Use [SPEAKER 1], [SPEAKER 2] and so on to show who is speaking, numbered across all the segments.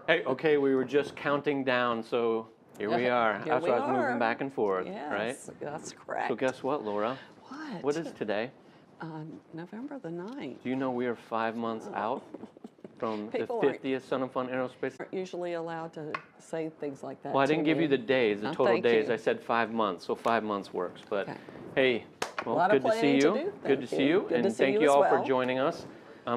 [SPEAKER 1] Hey, okay, we were just counting down, so here we are.
[SPEAKER 2] Here
[SPEAKER 1] That's
[SPEAKER 2] we
[SPEAKER 1] why I was
[SPEAKER 2] are.
[SPEAKER 1] moving back and forth, right?
[SPEAKER 2] Yes, that's correct.
[SPEAKER 1] So guess what, Laura?
[SPEAKER 2] What?
[SPEAKER 1] What is today?
[SPEAKER 2] November the 9th.
[SPEAKER 1] Do you know we are 5 months out from the
[SPEAKER 2] People aren't-
[SPEAKER 1] 50th Sun and Fun Aerospace?
[SPEAKER 2] Aren't usually allowed to say things like that.
[SPEAKER 1] Well, I
[SPEAKER 2] to
[SPEAKER 1] didn't give
[SPEAKER 2] me.
[SPEAKER 1] you the days, the
[SPEAKER 2] Oh,
[SPEAKER 1] total
[SPEAKER 2] thank
[SPEAKER 1] days.
[SPEAKER 2] you.
[SPEAKER 1] I said 5 months, so 5 months works. But
[SPEAKER 2] Okay.
[SPEAKER 1] hey, well,
[SPEAKER 2] lot of
[SPEAKER 1] good to see
[SPEAKER 2] planning to
[SPEAKER 1] you.
[SPEAKER 2] do.
[SPEAKER 1] Good to
[SPEAKER 2] Thank
[SPEAKER 1] see
[SPEAKER 2] you.
[SPEAKER 1] you,
[SPEAKER 2] Good to
[SPEAKER 1] and
[SPEAKER 2] see
[SPEAKER 1] thank
[SPEAKER 2] you
[SPEAKER 1] you
[SPEAKER 2] as
[SPEAKER 1] all for
[SPEAKER 2] well.
[SPEAKER 1] joining us.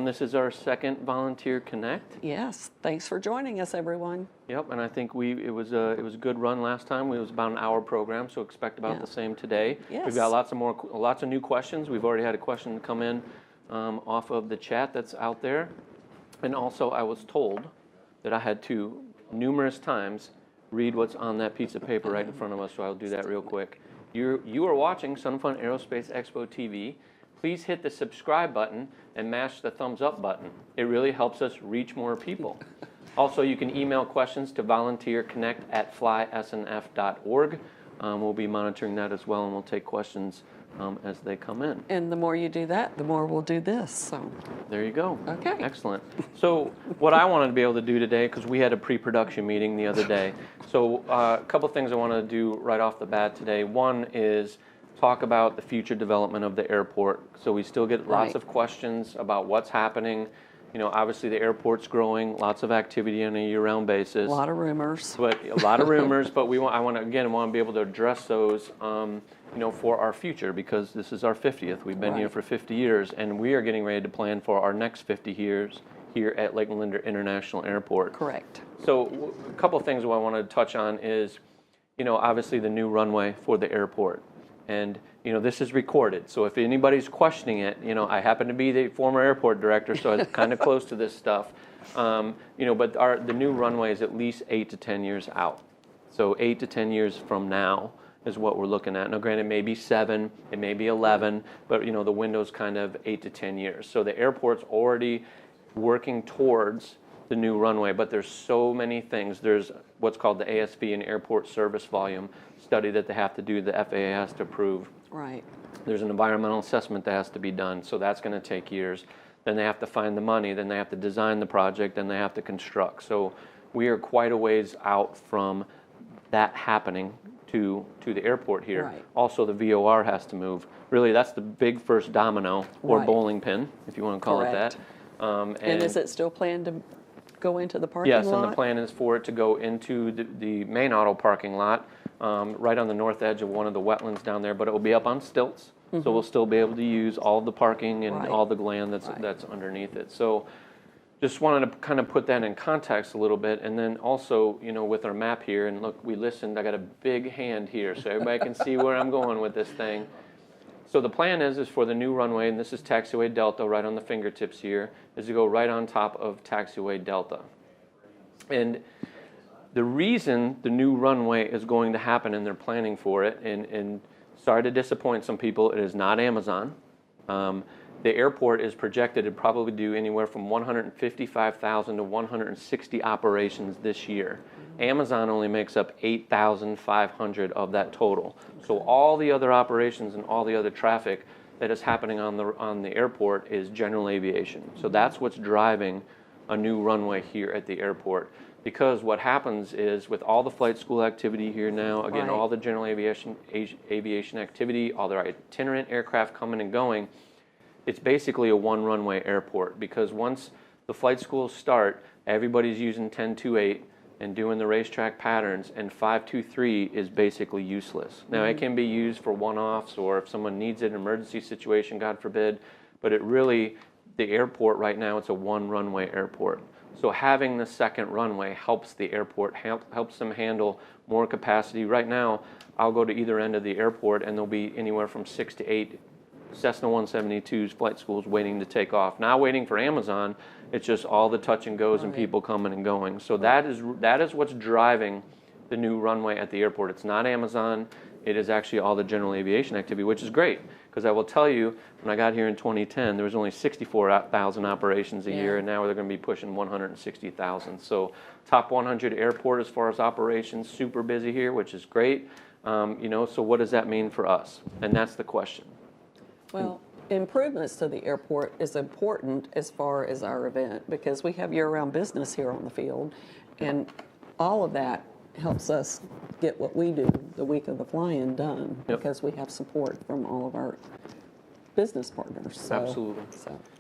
[SPEAKER 1] This is our second Volunteer Connect.
[SPEAKER 2] Yes, thanks for joining us, everyone.
[SPEAKER 1] Yep, and I think it was a good run last time. It was about an hour program, so expect about
[SPEAKER 2] Yeah.
[SPEAKER 1] the same today.
[SPEAKER 2] Yes.
[SPEAKER 1] We've got lots of new questions. We've already had a question come in off of the chat that's out there, and also I was told that I had to numerous times read what's on that piece of paper right in front of us. So I'll do that real quick. You are watching Sun Fun Aerospace Expo TV. Please hit the subscribe button and mash the thumbs up button. It really helps us reach more people. Also, you can email questions to volunteerconnect@flysnf.org. We'll be monitoring that as well, and we'll take questions as they come in.
[SPEAKER 2] And the more you do that, the more we'll do this. So
[SPEAKER 1] There you go.
[SPEAKER 2] Okay.
[SPEAKER 1] Excellent. So what I wanted to be able to do today, because we had a pre-production meeting the other day, so a couple things I want to do right off the bat today. One is talk about the future development of the airport. So we still get lots
[SPEAKER 2] Right.
[SPEAKER 1] of questions about what's happening. You know, obviously the airport's growing, lots of activity on a year-round basis.
[SPEAKER 2] a lot of rumors.
[SPEAKER 1] But a lot of rumors, but I want to be able to address those, for our future, because this is our 50th. We've been here
[SPEAKER 2] Right.
[SPEAKER 1] for 50 years, and we are getting ready to plan for our next 50 years here at Lakeland Linder International Airport.
[SPEAKER 2] Correct.
[SPEAKER 1] So a couple of things I want to touch on is, obviously the new runway for the airport. And, this is recorded. So if anybody's questioning it, I happen to be the former airport director, so I'm kind of close to this stuff. But the new runway is at least 8 to 10 years out. So 8 to 10 years from now is what we're looking at. Now, granted, it may be 7, it may be 11, but, the window's kind of 8 to 10 years. So the airport's already working towards the new runway, but there's so many things. There's what's called the ASV, an airport service volume study that they have to do, the FAA has to approve.
[SPEAKER 2] Right.
[SPEAKER 1] There's an environmental assessment that has to be done, so that's going to take years. Then they have to find the money, then they have to design the project, then they have to construct. So we are quite a ways out from that happening to the airport here.
[SPEAKER 2] Right.
[SPEAKER 1] Also, the VOR has to move. Really, that's the big first domino, or
[SPEAKER 2] Right.
[SPEAKER 1] bowling pin, if you want to call
[SPEAKER 2] Correct.
[SPEAKER 1] it that.
[SPEAKER 2] And is it still planned to go into the parking
[SPEAKER 1] Yes,
[SPEAKER 2] lot?
[SPEAKER 1] and the plan is for it to go into the main auto parking lot, right on the north edge of one of the wetlands down there, but it will be up on stilts. So we'll still be able to use all the parking and
[SPEAKER 2] Right.
[SPEAKER 1] all the land that's underneath it. So just wanted to kind of put that in context a little bit. And then also, with our map here, and look, we listened, I got a big hand here so everybody can see where I'm going with this thing. So the plan is for the new runway, and this is Taxiway Delta right on the fingertips here, is to go right on top of Taxiway Delta. And the reason the new runway is going to happen, and they're planning for it, and sorry to disappoint some people, it is not Amazon. The airport is projected to probably do anywhere from 155,000 to 160 operations this year. Amazon only makes up 8,500 of that total. So all the other operations and all the other traffic that is happening on the airport is general aviation. So that's what's driving a new runway here at the airport. Because what happens is with all the flight school activity here now, again,
[SPEAKER 2] Right.
[SPEAKER 1] all the general aviation activity, all the itinerant aircraft coming and going, it's basically a one runway airport, because once the flight schools start, everybody's using 1028 and doing the racetrack patterns, and 523 is basically useless. Now it can be used for one-offs, or if someone needs it, an emergency situation, God forbid, but the airport right now, it's a one runway airport. So having the second runway helps the airport, helps them handle more capacity. Right now, I'll go to either end of the airport and there'll be anywhere from 6 to 8 Cessna 172s flight schools waiting to take off. Not waiting for Amazon, it's just all the touch and goes and
[SPEAKER 2] Right.
[SPEAKER 1] people coming and going. So that is what's driving the new runway at the airport. It's not Amazon, it is actually all the general aviation activity, which is great. Because I will tell you, when I got here in 2010, there was only 64,000 operations a year,
[SPEAKER 2] Yeah.
[SPEAKER 1] and now they're going to be pushing 160,000. So top 100 airport as far as operations, super busy here, which is great. So what does that mean for us? And that's the question.
[SPEAKER 2] Well, improvements to the airport is important as far as our event because we have year-round business here on the field, and all of that helps us get what we do the week of the fly-in done because we have support from all of our business partners. So,
[SPEAKER 1] Absolutely.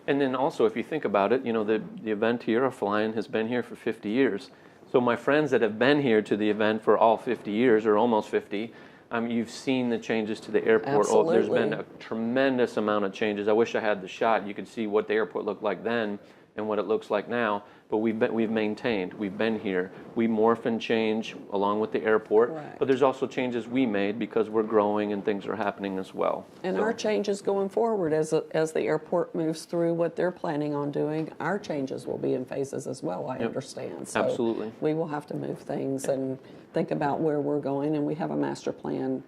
[SPEAKER 1] And then also, if you think about it, the event here, our fly-in, has been here for 50 years. So my friends that have been here to the event for all 50 years, or almost 50, you've seen the changes to the airport.
[SPEAKER 2] Absolutely.
[SPEAKER 1] There's been a tremendous amount of changes. I wish I had the shot. You could see what the airport looked like then and what it looks like now. But we've maintained. We've been here. We morph and change along with the airport.
[SPEAKER 2] Right.
[SPEAKER 1] But there's also changes we made because we're growing and things are happening as well.
[SPEAKER 2] And our changes going forward as the airport moves through what they're planning on doing, our changes will be in phases as well, I understand. So
[SPEAKER 1] Absolutely.
[SPEAKER 2] we will have to move things and think about where we're going, and we have a master plan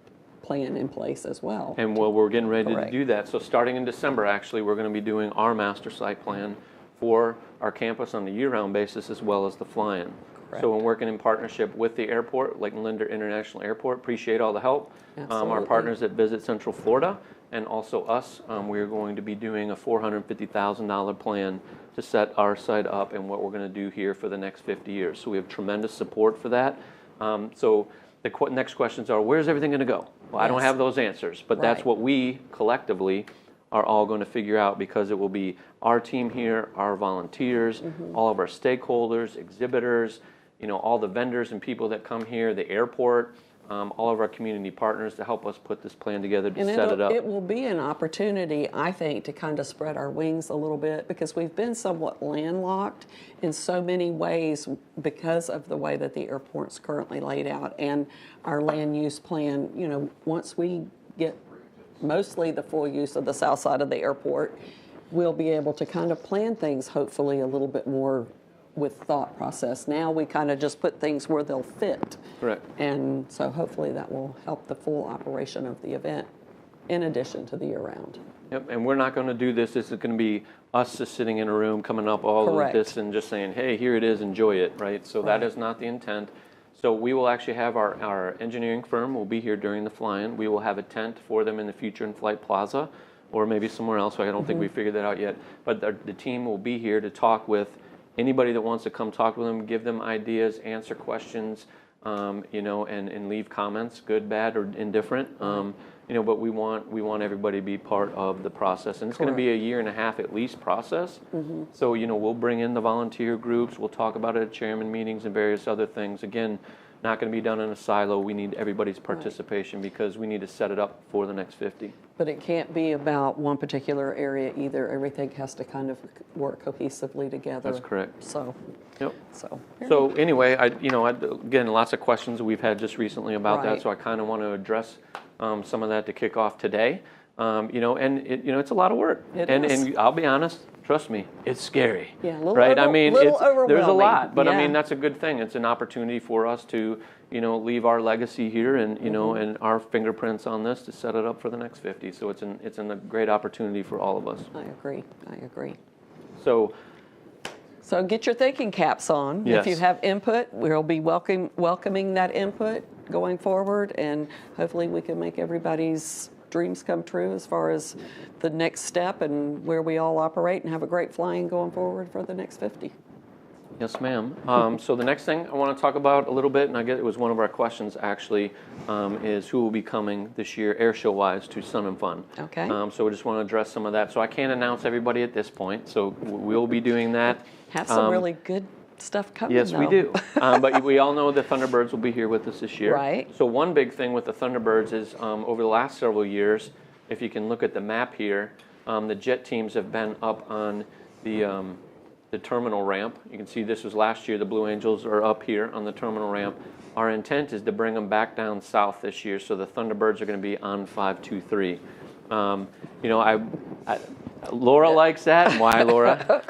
[SPEAKER 2] in place as well.
[SPEAKER 1] And we're getting ready
[SPEAKER 2] Correct.
[SPEAKER 1] to do that. So starting in December, actually, we're going to be doing our master site plan for our campus on a year-round basis as well as the fly-in. So we're working in partnership with the airport, Lake and Linder International Airport. Appreciate all the help. Our
[SPEAKER 2] Absolutely.
[SPEAKER 1] partners at Visit Central Florida and also us. We're going to be doing a $450,000 plan to set our site up and what we're going to do here for the next 50 years. So we have tremendous support for that. So the next questions are, where's everything going to go? Well, I don't have those answers, but that's
[SPEAKER 2] Right.
[SPEAKER 1] what we collectively are all going to figure out, because it will be our team here, our volunteers, all of our stakeholders, exhibitors, all the vendors and people that come here, the airport, all of our community partners to help us put this plan together to set it up.
[SPEAKER 2] It will be an opportunity, I think, to kind of spread our wings a little bit because we've been somewhat landlocked in so many ways because of the way that the airport's currently laid out and our land use plan. Once we get mostly the full use of the south side of the airport, we'll be able to kind of plan things hopefully a little bit more with thought process. Now we kind of just put things where they'll fit.
[SPEAKER 1] Correct.
[SPEAKER 2] And so hopefully that will help the full operation of the event in addition to the year-round.
[SPEAKER 1] Yep, and we're not going to do this. This is going to be us just sitting in a room coming up all
[SPEAKER 2] Correct.
[SPEAKER 1] of this and just saying, hey, here it is, enjoy it, right? So that is not the intent. So we will actually have our engineering firm will be here during the fly-in. We will have a tent for them in the future in Flight Plaza or maybe somewhere else. I don't think we figured that out yet. But the team will be here to talk with anybody that wants to come talk with them, give them ideas, answer questions, and leave comments, good, bad, or indifferent. But we want everybody to be part of the process, and it's going to be a year and a half at least process. So we'll bring in the volunteer groups, we'll talk about it at chairman meetings and various other things. Again, not going to be done in a silo. We need everybody's participation because we need to set it up for the next 50.
[SPEAKER 2] But it can't be about one particular area either. Everything has to kind of work cohesively together.
[SPEAKER 1] That's correct.
[SPEAKER 2] So,
[SPEAKER 1] Yep.
[SPEAKER 2] so
[SPEAKER 1] Anyway, again, lots of questions we've had just recently about that.
[SPEAKER 2] Right.
[SPEAKER 1] So I kind of want to address some of that to kick off today. It's a lot of work.
[SPEAKER 2] It
[SPEAKER 1] and
[SPEAKER 2] is.
[SPEAKER 1] And I'll be honest, trust me, it's scary.
[SPEAKER 2] Yeah, a little
[SPEAKER 1] right?
[SPEAKER 2] little
[SPEAKER 1] There's a
[SPEAKER 2] overwhelming.
[SPEAKER 1] lot, but
[SPEAKER 2] Yeah.
[SPEAKER 1] that's a good thing. It's an opportunity for us to leave our legacy here and and our fingerprints on this to set it up for the next 50. So it's a great opportunity for all of us.
[SPEAKER 2] I agree.
[SPEAKER 1] So
[SPEAKER 2] get your thinking caps on.
[SPEAKER 1] Yes.
[SPEAKER 2] If you have input, we'll be welcoming that input going forward, and hopefully we can make everybody's dreams come true as far as the next step and where we all operate and have a great flying going forward for the next 50.
[SPEAKER 1] Yes, ma'am. So the next thing I want to talk about a little bit, and I get it was one of our questions actually, is who will be coming this year air show wise to Sun and Fun.
[SPEAKER 2] Okay.
[SPEAKER 1] So we just want to address some of that. So I can't announce everybody at this point. So we'll be doing that.
[SPEAKER 2] Have some really good stuff coming.
[SPEAKER 1] Yes, we
[SPEAKER 2] though.
[SPEAKER 1] do. But we all know the Thunderbirds will be here with us this year.
[SPEAKER 2] Right.
[SPEAKER 1] So one big thing with the Thunderbirds is over the last several years, if you can look at the map here, the jet teams have been up on the terminal ramp. You can see this was last year. The Blue Angels are up here on the terminal ramp. Our intent is to bring them back down south this year, so the Thunderbirds are going to be on 523. Laura likes that. And why, Laura?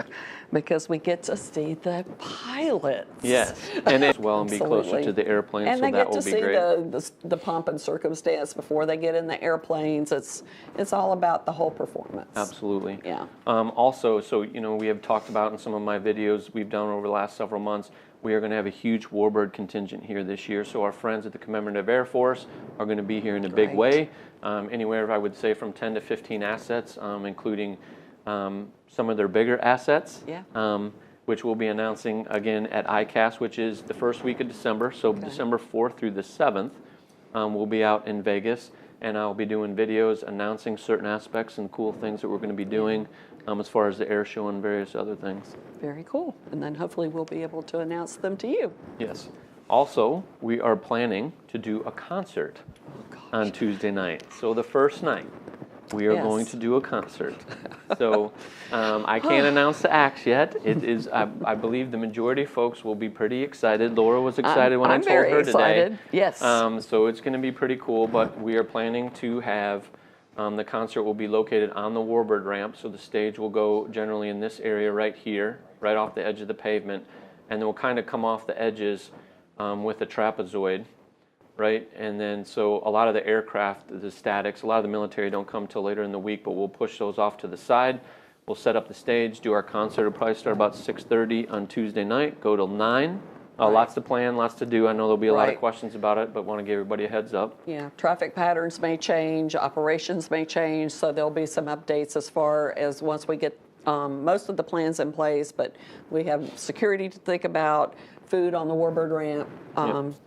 [SPEAKER 2] Because we get to see the pilots.
[SPEAKER 1] Yes, and as well, and be closer
[SPEAKER 2] Absolutely.
[SPEAKER 1] to the airplane,
[SPEAKER 2] And
[SPEAKER 1] so
[SPEAKER 2] they
[SPEAKER 1] that
[SPEAKER 2] get
[SPEAKER 1] will
[SPEAKER 2] to
[SPEAKER 1] be
[SPEAKER 2] see
[SPEAKER 1] great.
[SPEAKER 2] the pomp and circumstance before they get in the airplanes. It's all about the whole performance.
[SPEAKER 1] Absolutely.
[SPEAKER 2] Yeah.
[SPEAKER 1] Also, so we have talked about in some of my videos we've done over the last several months, we are going to have a huge Warbird contingent here this year. So our friends at the Commemorative Air Force are going to be here in a big
[SPEAKER 2] Great.
[SPEAKER 1] way. Anywhere, I would say, from 10 to 15 assets, including some of their bigger assets, which we'll be announcing again at ICAST, which is the first week of December. So December 4th through the 7th, we'll be out in Vegas, and I'll be doing videos announcing certain aspects and cool things that we're going to be doing as far as the air show and various other things.
[SPEAKER 2] Very cool. And then hopefully we'll be able to announce them to you.
[SPEAKER 1] Yes. Also, we are planning to do a concert on Tuesday night. So the first night, we are going to do a concert. So I can't announce the acts yet. It is, I believe the majority of folks will be pretty excited. Laura was excited when I told her
[SPEAKER 2] excited.
[SPEAKER 1] today.
[SPEAKER 2] Yes.
[SPEAKER 1] So it's going to be pretty cool, but we are planning to have, the concert will be located on the Warbird ramp. So the stage will go generally in this area right here, right off the edge of the pavement. And then we'll kind of come off the edges with a trapezoid. Right, and then so a lot of the aircraft, the statics, a lot of the military don't come till later in the week, but we'll push those off to the side. We'll set up the stage, do our concert. It'll probably start about 6:30 on Tuesday night, go till 9. Lots to plan, lots to do. I know there'll be a lot of questions about it, but want to give everybody a heads up.
[SPEAKER 2] Yeah, traffic patterns may change, operations may change, so there'll be some updates as far as once we get most of the plans in place, but we have security to think about, food on the Warbird ramp,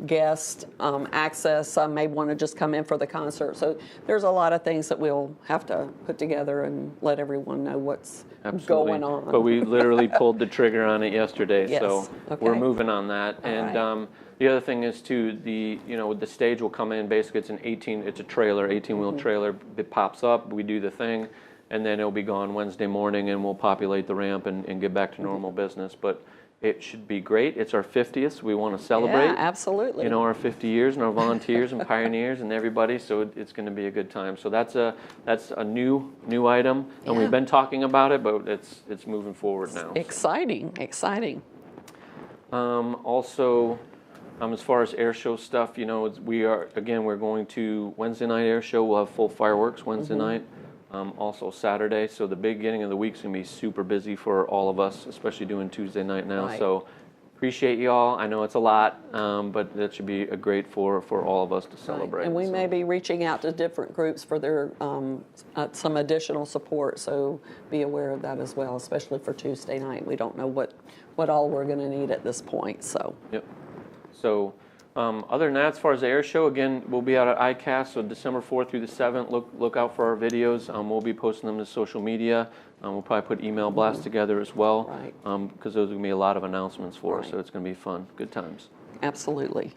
[SPEAKER 2] guest access. Some may want to just come in for the concert. So there's a lot of things that we'll have to put together and let everyone know what's going on.
[SPEAKER 1] But we literally pulled the trigger on it yesterday, so we're moving on that. And the other thing is too, the stage will come in. Basically, it's a trailer, 18-wheel trailer. It pops up. We do the thing, and then it'll be gone Wednesday morning, and we'll populate the ramp and get back to normal business. But it should be great. It's our 50th. We want to celebrate.
[SPEAKER 2] Yeah, absolutely.
[SPEAKER 1] Our 50 years and our volunteers and pioneers and everybody. So it's going to be a good time. So that's a new item, and we've been talking about it, but it's moving forward now.
[SPEAKER 2] Exciting.
[SPEAKER 1] Also, as far as air show stuff, we're going to Wednesday night air show. We'll have full fireworks Wednesday night. Also Saturday, so the beginning of the week's going to be super busy for all of us, especially doing Tuesday night now. So appreciate y'all. I know it's a lot, but that should be a great for all of us to celebrate.
[SPEAKER 2] And we may be reaching out to different groups for their some additional support, so be aware of that as well, especially for Tuesday night. We don't know what all we're going to need at this point. So. Yep.
[SPEAKER 1] So. Other than that, as far as the air show, again, we'll be out at ICAST, so December 4th through the 7th. Look out for our videos. We'll be posting them to social media. We'll probably put email blasts together as well, because those are going to be a lot of announcements for us, so it's going to be fun. Good times.
[SPEAKER 2] Absolutely.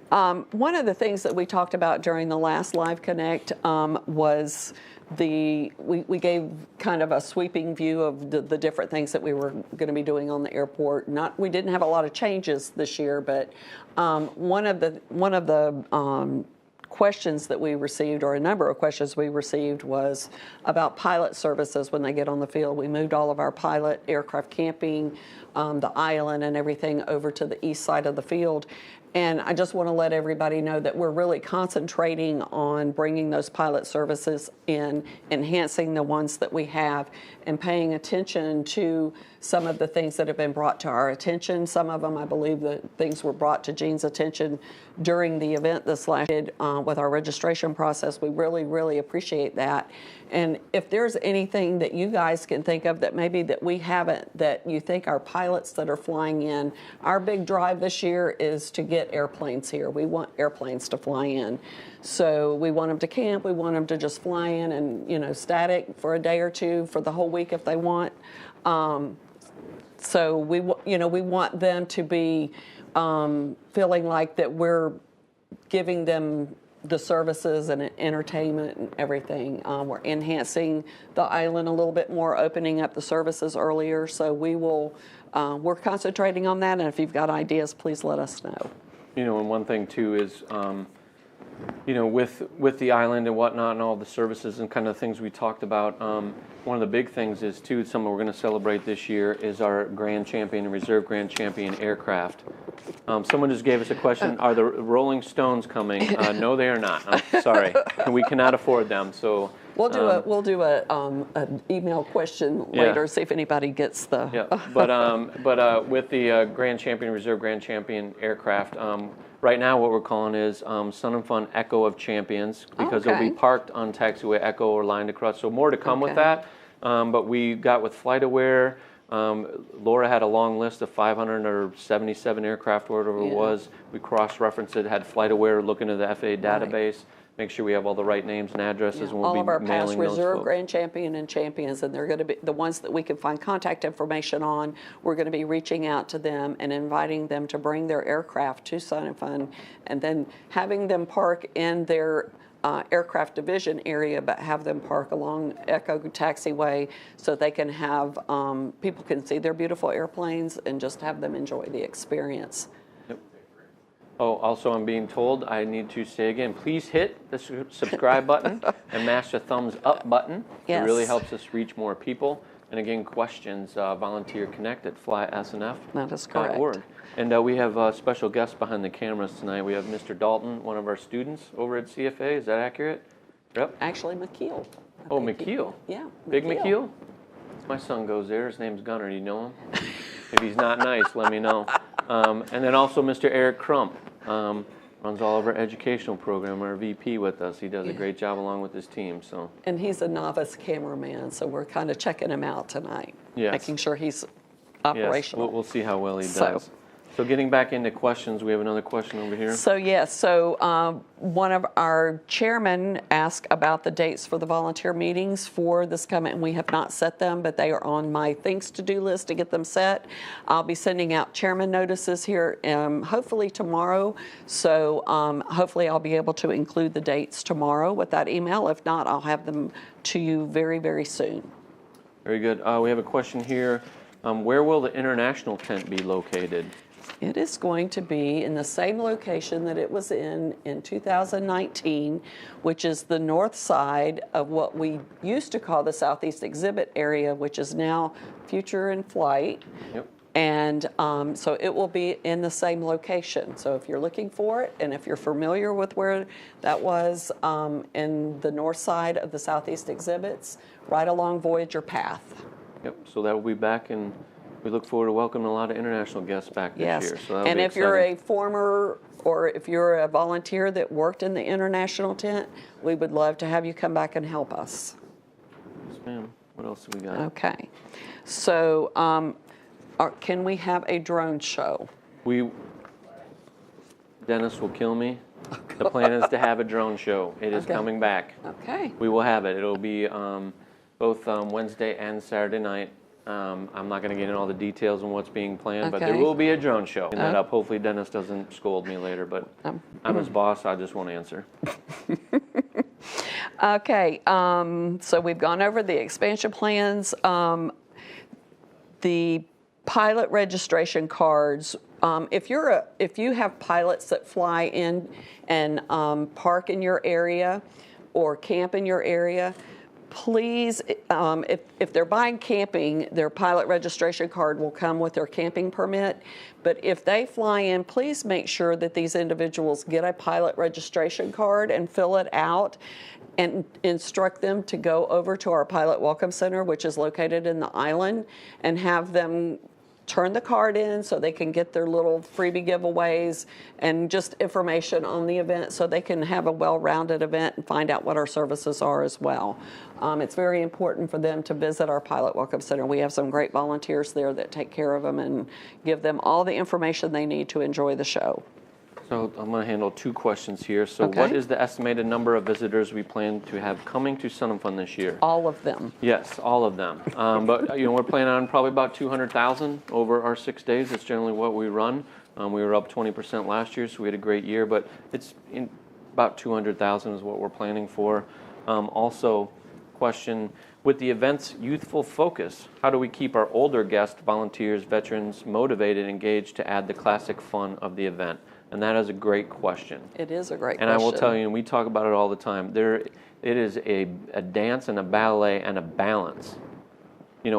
[SPEAKER 2] One of the things that we talked about during the last Live Connect was we gave kind of a sweeping view of the different things that we were going to be doing on the airport. We didn't have a lot of changes this year, but one of the questions that we received, or a number of questions we received, was about pilot services when they get on the field. We moved all of our pilot aircraft camping, the island and everything over to the east side of the field. And I just want to let everybody know that we're really concentrating on bringing those pilot services in, enhancing the ones that we have, and paying attention to some of the things that have been brought to our attention. Some of them, I believe, the things were brought to Gene's attention during the event this last year with our registration process. We really, really appreciate that. And if there's anything that you guys can think of that maybe that we haven't, that you think our pilots that are flying in, our big drive this year is to get airplanes here. We want airplanes to fly in. So we want them to camp. We want them to just fly in and, static for a day or two for the whole week if they want. So we want them to be feeling like that we're giving them the services and entertainment and everything. We're enhancing the island a little bit more, opening up the services earlier. So we're concentrating on that. And if you've got ideas, please let us know.
[SPEAKER 1] And one thing too is, with the island and whatnot and all the services and kind of things we talked about, one of the big things is too, something we're going to celebrate this year is our Grand Champion and Reserve Grand Champion aircraft. Someone just gave us a question, are the Rolling Stones coming? No, they are not. I'm sorry. We cannot afford them. So
[SPEAKER 2] We'll do an email question
[SPEAKER 1] Yeah.
[SPEAKER 2] later, see if anybody gets the.
[SPEAKER 1] Yeah, but with the Grand Champion, Reserve Grand Champion aircraft, right now what we're calling is Sun and Fun Echo of Champions, because it'll be
[SPEAKER 2] Okay.
[SPEAKER 1] parked on taxiway Echo or lined across. So more to come with
[SPEAKER 2] Okay.
[SPEAKER 1] that. But we got with FlightAware. Laura had a long list of 577 aircraft, whatever it
[SPEAKER 2] Yeah.
[SPEAKER 1] was. We cross-referenced it, had FlightAware look into the FAA database, make sure we have all the right names and addresses, and we'll
[SPEAKER 2] All
[SPEAKER 1] be
[SPEAKER 2] of our past
[SPEAKER 1] mailing those
[SPEAKER 2] reserve
[SPEAKER 1] folks.
[SPEAKER 2] grand champion and champions, and they're going to be the ones that we can find contact information on. We're going to be reaching out to them and inviting them to bring their aircraft to Sun and Fun, and then having them park in their aircraft division area, but have them park along Echo Taxiway so they can have people can see their beautiful airplanes and just have them enjoy the experience.
[SPEAKER 1] Oh, also I'm being told I need to say again, please hit the subscribe button and mash the thumbs up button.
[SPEAKER 2] Yes.
[SPEAKER 1] It really helps us reach more people. And again, questions, volunteer connect at flysnf.org.
[SPEAKER 2] That is correct.
[SPEAKER 1] And we have special guests behind the cameras tonight. We have Mr. Dalton, one of our students over at CFA. Is that accurate? Yep.
[SPEAKER 2] Actually, McKeel. I
[SPEAKER 1] Oh,
[SPEAKER 2] think
[SPEAKER 1] McKeel.
[SPEAKER 2] Yeah.
[SPEAKER 1] Big McKeel? My son goes there. His name's Gunner. Do you know him? If he's not nice, let me know. And then also Mr. Eric Crump. Runs all of our educational program, our VP with us. He does a great job along with his team. So
[SPEAKER 2] And he's a novice cameraman, so we're kind of checking him out tonight,
[SPEAKER 1] Yes.
[SPEAKER 2] making sure he's
[SPEAKER 1] yes,
[SPEAKER 2] operational.
[SPEAKER 1] we'll see how well he
[SPEAKER 2] So-
[SPEAKER 1] does. So getting back into questions, we have another question over here.
[SPEAKER 2] So yes, so one of our chairmen asked about the dates for the volunteer meetings for this coming, and we have not set them, but they are on my things to do list to get them set. I'll be sending out chairman notices here hopefully tomorrow. So hopefully I'll be able to include the dates tomorrow with that email. If not, I'll have them to you very, very soon.
[SPEAKER 1] Very good. We have a question here. Where will the international tent be located?
[SPEAKER 2] It is going to be in the same location that it was in 2019, which is the north side of what we used to call the Southeast Exhibit area, which is now Future in Flight.
[SPEAKER 1] Yep.
[SPEAKER 2] And so it will be in the same location. So if you're looking for it, and if you're familiar with where that was in the north side of the Southeast Exhibits, right along Voyager Path.
[SPEAKER 1] Yep. So that will be back, and we look forward to welcoming a lot of international guests back this
[SPEAKER 2] Yes,
[SPEAKER 1] year. So that'll
[SPEAKER 2] and
[SPEAKER 1] be
[SPEAKER 2] if you're
[SPEAKER 1] exciting.
[SPEAKER 2] a former or if you're a volunteer that worked in the international tent, we would love to have you come back and help us.
[SPEAKER 1] Yes, ma'am. What else do we got?
[SPEAKER 2] Okay, so can we have a drone show?
[SPEAKER 1] Dennis will kill me. The plan is to have a drone show. It is
[SPEAKER 2] Okay.
[SPEAKER 1] coming back.
[SPEAKER 2] Okay,
[SPEAKER 1] We will have it. It'll be both Wednesday and Saturday night. I'm not going to get into all the details on what's being planned, but there
[SPEAKER 2] Okay.
[SPEAKER 1] will be a drone show. And that up. Hopefully Dennis doesn't scold me later, but I'm his boss. I just won't answer.
[SPEAKER 2] okay. So we've gone over the expansion plans. The pilot registration cards. If you have pilots that fly in and park in your area or camp in your area, please, if they're buying camping, their pilot registration card will come with their camping permit. But if they fly in, please make sure that these individuals get a pilot registration card and fill it out and instruct them to go over to our Pilot Welcome Center, which is located in the island, and have them turn the card in so they can get their little freebie giveaways and just information on the event so they can have a well-rounded event and find out what our services are as well. It's very important for them to visit our Pilot Welcome Center. We have some great volunteers there that take care of them and give them all the information they need to enjoy the show.
[SPEAKER 1] So I'm going to handle two questions here. So
[SPEAKER 2] Okay.
[SPEAKER 1] what is the estimated number of visitors we plan to have coming to Sun and Fun this year?
[SPEAKER 2] All of them.
[SPEAKER 1] Yes, all of them. But we're planning on probably about 200,000 over our 6 days. That's generally what we run. We were up 20% last year, so we had a great year. But it's about 200,000 is what we're planning for. Also, question with the event's youthful focus, how do we keep our older guests, volunteers, veterans motivated, engaged to add the classic fun of the event? And that is a great question.
[SPEAKER 2] It is a great
[SPEAKER 1] And
[SPEAKER 2] question.
[SPEAKER 1] I will tell you, and we talk about it all the time, it is a dance and a ballet and a balance,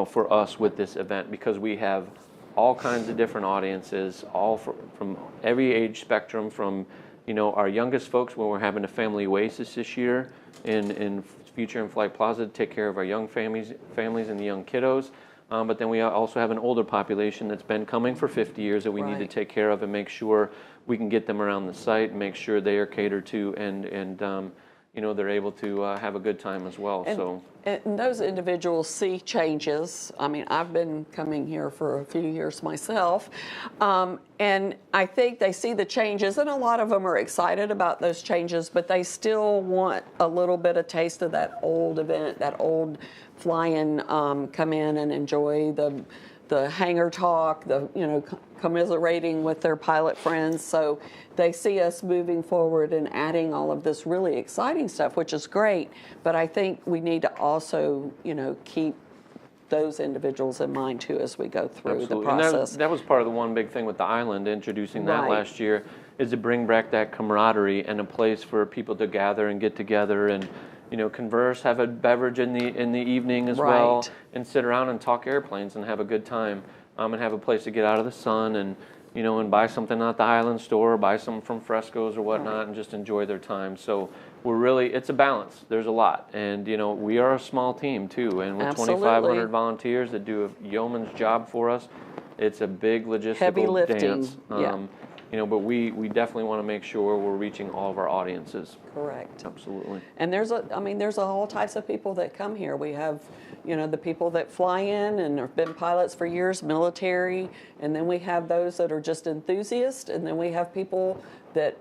[SPEAKER 1] for us with this event, because we have all kinds of different audiences, all from every age spectrum, from, our youngest folks when we're having a family oasis this year in Future in Flight Plaza to take care of our young families and the young kiddos. But then we also have an older population that's been coming for 50 years that we need to
[SPEAKER 2] Right.
[SPEAKER 1] take care of and make sure we can get them around the site and make sure they are catered to and you know, they're able to have a good time as well.
[SPEAKER 2] And those individuals see changes. I mean, I've been coming here for a few years myself, and I think they see the changes, and a lot of them are excited about those changes, but they still want a little bit of taste of that old event, that old flying, come in and enjoy the hangar talk, commiserating with their pilot friends. So they see us moving forward and adding all of this really exciting stuff, which is great. But I think we need to also, keep those individuals in mind too as we go through
[SPEAKER 1] Absolutely.
[SPEAKER 2] the process.
[SPEAKER 1] And that was part of the one big thing with the island, introducing that
[SPEAKER 2] Right.
[SPEAKER 1] last year, is to bring back that camaraderie and a place for people to gather and get together and converse, have a beverage in the evening as well,
[SPEAKER 2] Right.
[SPEAKER 1] and sit around and talk airplanes and have a good time, and have a place to get out of the sun and and buy something at the island store, buy some from Fresco's or whatnot, and just enjoy their time. So it's a balance. There's a lot, and we are a small team too, and with
[SPEAKER 2] Absolutely.
[SPEAKER 1] 2,500 volunteers that do a yeoman's job for us, it's a big logistical
[SPEAKER 2] Heavy lifting,
[SPEAKER 1] dance.
[SPEAKER 2] yeah.
[SPEAKER 1] But we definitely want to make sure we're reaching all of our audiences.
[SPEAKER 2] Correct.
[SPEAKER 1] Absolutely.
[SPEAKER 2] And there's all types of people that come here. We have, the people that fly in and have been pilots for years, military, and then we have those that are just enthusiasts, and then we have people that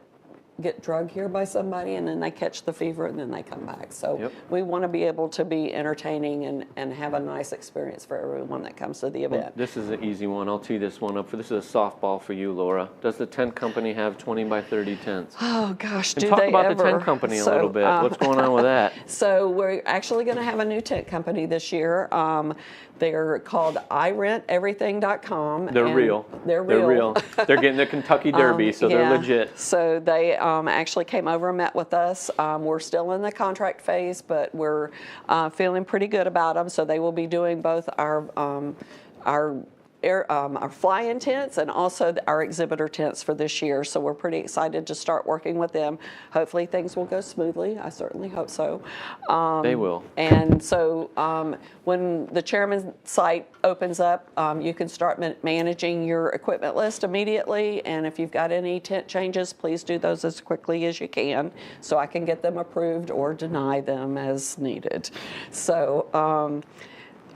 [SPEAKER 2] get drugged here by somebody and then they catch the fever and then they come back. So
[SPEAKER 1] Yep.
[SPEAKER 2] we want to be able to be entertaining and have a nice experience for everyone that comes to the event.
[SPEAKER 1] This is an easy one. I'll tee this one up. This is a softball for you, Laura. Does the tent company have 20 by 30 tents?
[SPEAKER 2] Oh gosh,
[SPEAKER 1] And
[SPEAKER 2] do
[SPEAKER 1] talk
[SPEAKER 2] they
[SPEAKER 1] about
[SPEAKER 2] ever?
[SPEAKER 1] the tent company a
[SPEAKER 2] So,
[SPEAKER 1] little bit. What's going on with that?
[SPEAKER 2] So we're actually going to have a new tent company this year. They're called irenteverything.com.
[SPEAKER 1] They're
[SPEAKER 2] and
[SPEAKER 1] real.
[SPEAKER 2] They're real.
[SPEAKER 1] They're getting the Kentucky Derby, so they're
[SPEAKER 2] Yeah.
[SPEAKER 1] legit.
[SPEAKER 2] So they actually came over and met with us. We're still in the contract phase, but we're feeling pretty good about them. So they will be doing both our fly-in tents and also our exhibitor tents for this year. So we're pretty excited to start working with them. Hopefully things will go smoothly. I certainly hope so.
[SPEAKER 1] They will.
[SPEAKER 2] And so when the chairman's site opens up, you can start managing your equipment list immediately. And if you've got any tent changes, please do those as quickly as you can so I can get them approved or deny them as needed.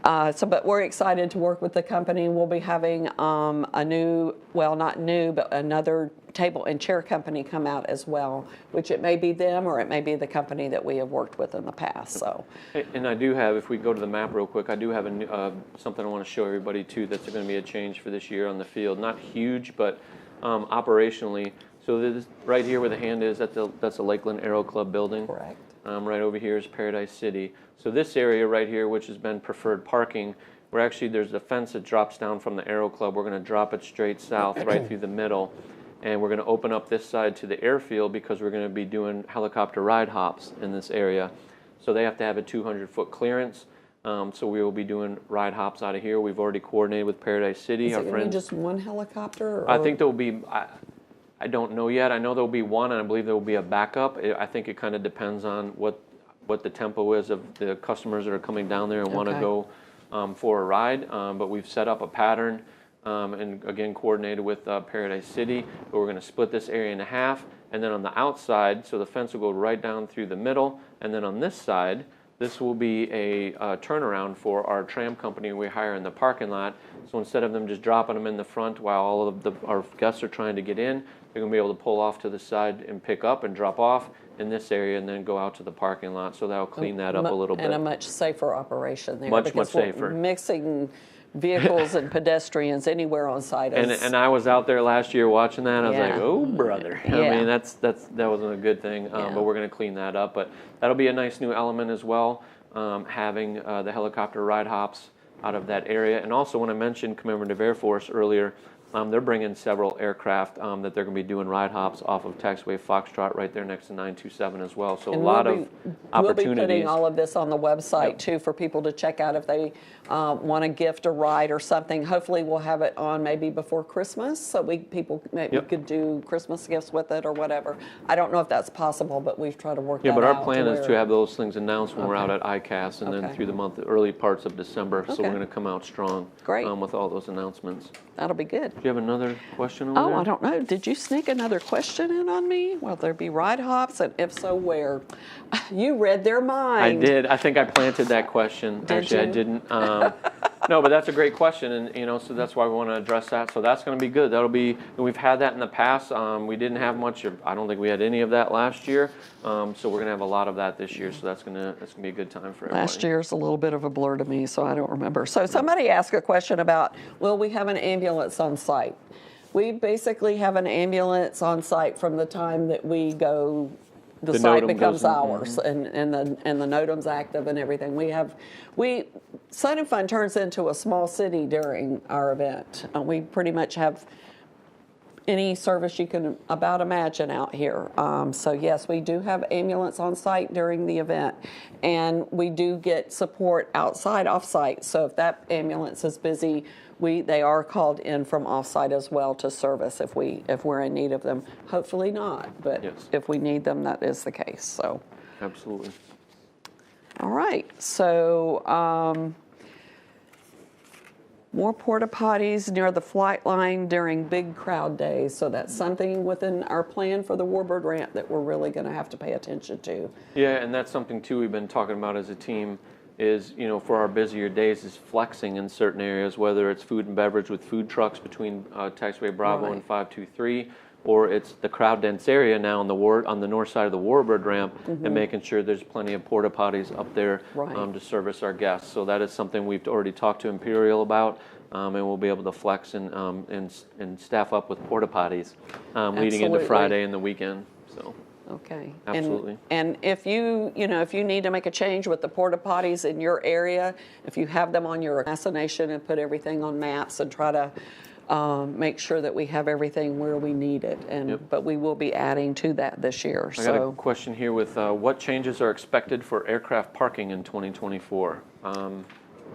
[SPEAKER 2] But we're excited to work with the company. We'll be having another table and chair company come out as well, which it may be them or it may be the company that we have worked with in the past. So,
[SPEAKER 1] And I do have, if we go to the map real quick, I do have something I want to show everybody too that's going to be a change for this year on the field. Not huge, but operationally. So this, right here where the hand is, that's the Lakeland Aero Club building.
[SPEAKER 2] correct.
[SPEAKER 1] Right over here is Paradise City. So this area right here, which has been preferred parking, there's a fence that drops down from the Aero Club. We're going to drop it straight south right through the middle. And we're going to open up this side to the airfield because we're going to be doing helicopter ride hops in this area. So they have to have a 200-foot clearance. So we will be doing ride hops out of here. We've already coordinated with Paradise City.
[SPEAKER 2] Is
[SPEAKER 1] Our
[SPEAKER 2] it going to be
[SPEAKER 1] friends.
[SPEAKER 2] just one helicopter? Or?
[SPEAKER 1] I think there will be. I don't know yet. I know there will be one, and I believe there will be a backup. I think it kind of depends on what the tempo is of the customers that are coming down there and want to
[SPEAKER 2] Okay.
[SPEAKER 1] go for a ride. But we've set up a pattern and again coordinated with Paradise City. But we're going to split this area in half, and then on the outside, so the fence will go right down through the middle, and then on this side, this will be a turnaround for our tram company we hire in the parking lot. So instead of them just dropping them in the front while all of our guests are trying to get in, they're going to be able to pull off to the side and pick up and drop off in this area and then go out to the parking lot. So that'll clean that up a little bit.
[SPEAKER 2] And a much safer operation there.
[SPEAKER 1] Much
[SPEAKER 2] because
[SPEAKER 1] safer.
[SPEAKER 2] we're mixing vehicles and pedestrians anywhere on site.
[SPEAKER 1] And I was out there last year watching that. I was like,
[SPEAKER 2] Yeah.
[SPEAKER 1] oh brother. I
[SPEAKER 2] Yeah.
[SPEAKER 1] mean, that wasn't a good thing.
[SPEAKER 2] Yeah.
[SPEAKER 1] But we're going to clean that up. But that'll be a nice new element as well. Having the helicopter ride hops out of that area. And also when I mentioned Commemorative Air Force earlier, They're bringing several aircraft that they're going to be doing ride hops off of Taxiway Foxtrot right there next to 927 as well. So
[SPEAKER 2] And
[SPEAKER 1] a lot
[SPEAKER 2] we'll
[SPEAKER 1] of
[SPEAKER 2] be
[SPEAKER 1] opportunities.
[SPEAKER 2] putting all of this on the website
[SPEAKER 1] Yep.
[SPEAKER 2] too for people to check out if they want to gift a ride or something. Hopefully, we'll have it on maybe before Christmas, so people maybe
[SPEAKER 1] Yep.
[SPEAKER 2] could do Christmas gifts with it or whatever. I don't know if that's possible, but we've tried to work
[SPEAKER 1] Yeah,
[SPEAKER 2] that
[SPEAKER 1] but our
[SPEAKER 2] out
[SPEAKER 1] plan is to
[SPEAKER 2] where-
[SPEAKER 1] have those things announced when we're out
[SPEAKER 2] Okay.
[SPEAKER 1] at ICAST and then
[SPEAKER 2] Okay.
[SPEAKER 1] through the month, early parts of December. So
[SPEAKER 2] Okay.
[SPEAKER 1] we're going to come out strong
[SPEAKER 2] Great.
[SPEAKER 1] with all those announcements.
[SPEAKER 2] That'll be good.
[SPEAKER 1] Do you have another question over
[SPEAKER 2] Oh,
[SPEAKER 1] there?
[SPEAKER 2] I don't know. Did you sneak another question in on me? Will there be ride hops, and if so, where? You read their
[SPEAKER 1] I
[SPEAKER 2] mind.
[SPEAKER 1] did. I think I planted that question.
[SPEAKER 2] Did
[SPEAKER 1] Actually, I
[SPEAKER 2] you?
[SPEAKER 1] didn't. No, but that's a great question, and so that's why we want to address that. So that's going to be good. That'll be. And we've had that in the past. We didn't have much. I don't think we had any of that last year. So we're going to have a lot of that this year. So that's going to be a good time for everybody.
[SPEAKER 2] Last year's a little bit of a blur to me, so I don't remember. So somebody asked a question about, will we have an ambulance on site? We basically have an ambulance on site from the time that we go. The site
[SPEAKER 1] NOTAM
[SPEAKER 2] becomes
[SPEAKER 1] goes in,
[SPEAKER 2] ours, and the NOTAM's active and everything. Sun and Fun turns into a small city during our event. We pretty much have any service you can about imagine out here. So yes, we do have ambulance on site during the event, and we do get support outside, off-site. So if that ambulance is busy, they are called in from off-site as well to service if we're in need of them. Hopefully not, but
[SPEAKER 1] Yes.
[SPEAKER 2] if we need them, that is the case. So,
[SPEAKER 1] Absolutely.
[SPEAKER 2] all right. So. More porta potties near the flight line during big crowd days. So that's something within our plan for the Warbird Ramp that we're really going to have to pay attention to.
[SPEAKER 1] Yeah, and that's something too we've been talking about as a team is, for our busier days is flexing in certain areas, whether it's food and beverage with food trucks between Taxiway Bravo and 523, or it's the crowd dense area now on the north side of the Warbird Ramp, and making sure there's plenty of porta potties up there
[SPEAKER 2] Right.
[SPEAKER 1] to service our guests. So that is something we've already talked to Imperial about, and we'll be able to flex and staff up with porta potties leading into
[SPEAKER 2] Absolutely.
[SPEAKER 1] Friday and the weekend. So.
[SPEAKER 2] Okay.
[SPEAKER 1] Absolutely.
[SPEAKER 2] And if you need to make a change with the porta potties in your area, if you have them on your destination and put everything on maps and try to make sure that we have everything where we need it. But we will be adding to that this year.
[SPEAKER 1] I got a question here with what changes are expected for aircraft parking in 2024?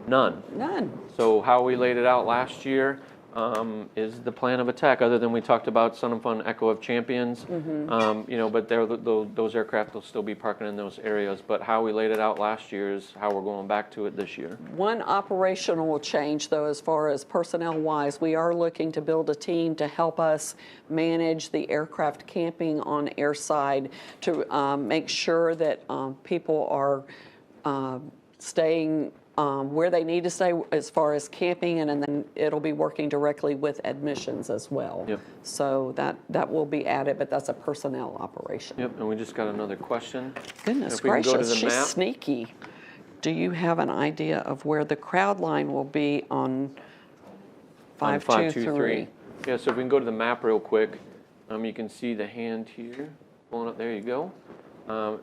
[SPEAKER 1] None.
[SPEAKER 2] None.
[SPEAKER 1] So how we laid it out last year is the plan of attack, other than we talked about Sun and Fun Echo of Champions. But those aircraft will still be parking in those areas. But how we laid it out last year is how we're going back to it this year.
[SPEAKER 2] One operational change, though, as far as personnel-wise, we are looking to build a team to help us manage the aircraft camping on airside to make sure that people are staying where they need to stay as far as camping, and then it'll be working directly with admissions as well.
[SPEAKER 1] Yep.
[SPEAKER 2] So that will be added, but that's a personnel operation.
[SPEAKER 1] Yep, and we just got another question.
[SPEAKER 2] Goodness
[SPEAKER 1] If we can go to
[SPEAKER 2] gracious,
[SPEAKER 1] the
[SPEAKER 2] she's
[SPEAKER 1] map.
[SPEAKER 2] sneaky. Do you have an idea of where the crowd line will be on
[SPEAKER 1] On
[SPEAKER 2] 523?
[SPEAKER 1] Yeah, so if we can go to the map real quick, you can see the hand here, pulling up, there you go.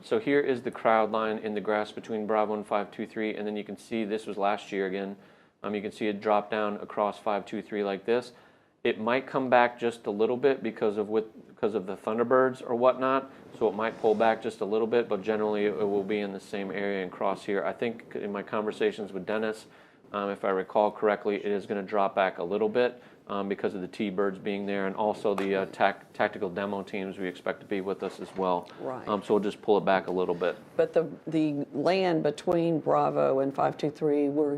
[SPEAKER 1] So here is the crowd line in the grass between Bravo and 523, and then you can see this was last year again. You can see it drop down across 523 like this. It might come back just a little bit because of the Thunderbirds or whatnot, so it might pull back just a little bit, but generally it will be in the same area and cross here. I think in my conversations with Dennis, if I recall correctly, it is going to drop back a little bit because of the T-Birds being there, and also the tactical demo teams we expect to be with us as well.
[SPEAKER 2] Right.
[SPEAKER 1] So we'll just pull it back a little bit.
[SPEAKER 2] But the land between Bravo and 523, we're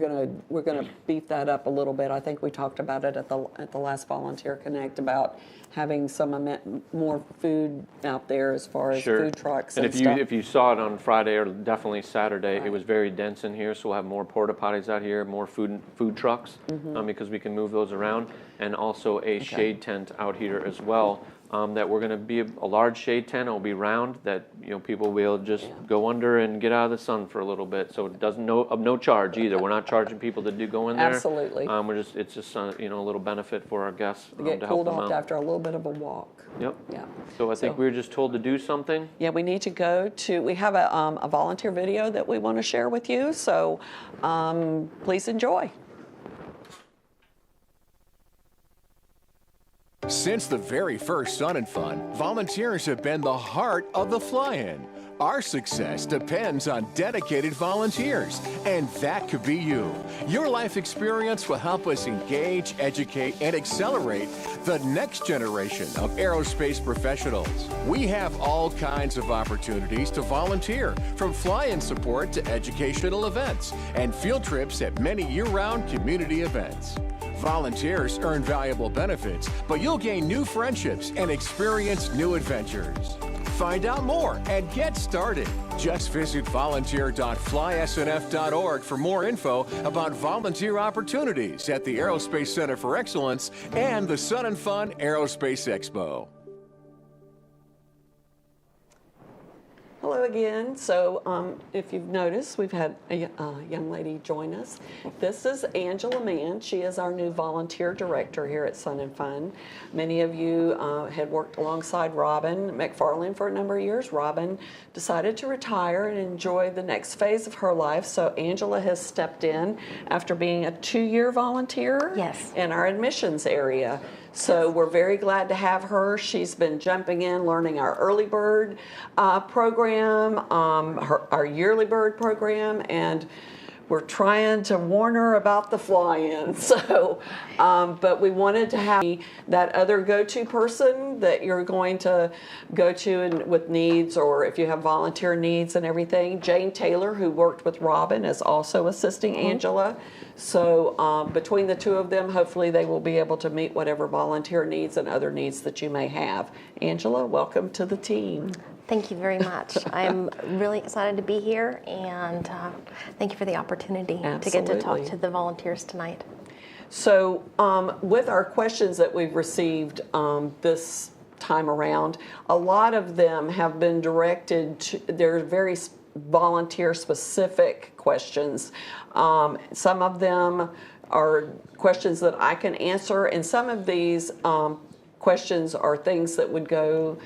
[SPEAKER 2] gonna beef that up a little bit. I think we talked about it at the last Volunteer Connect about having some more food out there as far as
[SPEAKER 1] Sure.
[SPEAKER 2] food trucks
[SPEAKER 1] And
[SPEAKER 2] and
[SPEAKER 1] if
[SPEAKER 2] stuff.
[SPEAKER 1] if you saw it on Friday or definitely Saturday,
[SPEAKER 2] Right.
[SPEAKER 1] it was very dense in here, so we'll have more porta potties out here, more food trucks, because we can move those around, and also a shade tent out here as well. That we're going to be a large shade tent. It'll be round that people will be able to just go under and get out of the sun for a little bit. So it doesn't no charge either. We're not charging people to go in there.
[SPEAKER 2] Absolutely.
[SPEAKER 1] It's just a little benefit for our guests
[SPEAKER 2] to get
[SPEAKER 1] to help
[SPEAKER 2] cooled
[SPEAKER 1] them
[SPEAKER 2] off
[SPEAKER 1] out.
[SPEAKER 2] after a little bit of a walk.
[SPEAKER 1] Yep.
[SPEAKER 2] Yeah.
[SPEAKER 1] So I think we were just told to do something.
[SPEAKER 2] Yeah, we need to we have a volunteer video that we want to share with you, so please enjoy.
[SPEAKER 3] Since the very first Sun and Fun, volunteers have been the heart of the fly-in. Our success depends on dedicated volunteers, and that could be you. Your life experience will help us engage, educate, and accelerate the next generation of aerospace professionals. We have all kinds of opportunities to volunteer, from fly-in support to educational events and field trips at many year-round community events. Volunteers earn valuable benefits, but you'll gain new friendships and experience new adventures. Find out more and get started. Just visit volunteer.flysnf.org for more info about volunteer opportunities at the Aerospace Center for Excellence and the Sun and Fun Aerospace Expo.
[SPEAKER 2] Hello again. So if you've noticed, we've had a young lady join us. This is Angela Mann. She is our new volunteer director here at Sun and Fun. Many of you had worked alongside Robin McFarland for a number of years. Robin decided to retire and enjoy the next phase of her life, so Angela has stepped in after being a 2-year volunteer in our admissions area. So we're very glad to have her. She's been jumping in, learning our early bird program, our yearly bird program, and we're trying to warn her about the fly-in. So, but we wanted to have that other go-to person that you're going to go to and with needs, or if you have volunteer needs and everything. Jane Taylor, who worked with Robin, is also assisting Angela. So between the two of them, hopefully they will be able to meet whatever volunteer needs and other needs that you may have. Angela, welcome to the team.
[SPEAKER 4] Thank you very much. I'm really excited to be here, and thank you for the opportunity to get to talk to the volunteers tonight.
[SPEAKER 2] So with our questions that we've received this time around, a lot of them have been directed to, they're very volunteer specific questions. Some of them are questions that I can answer, and some of these questions are things that would go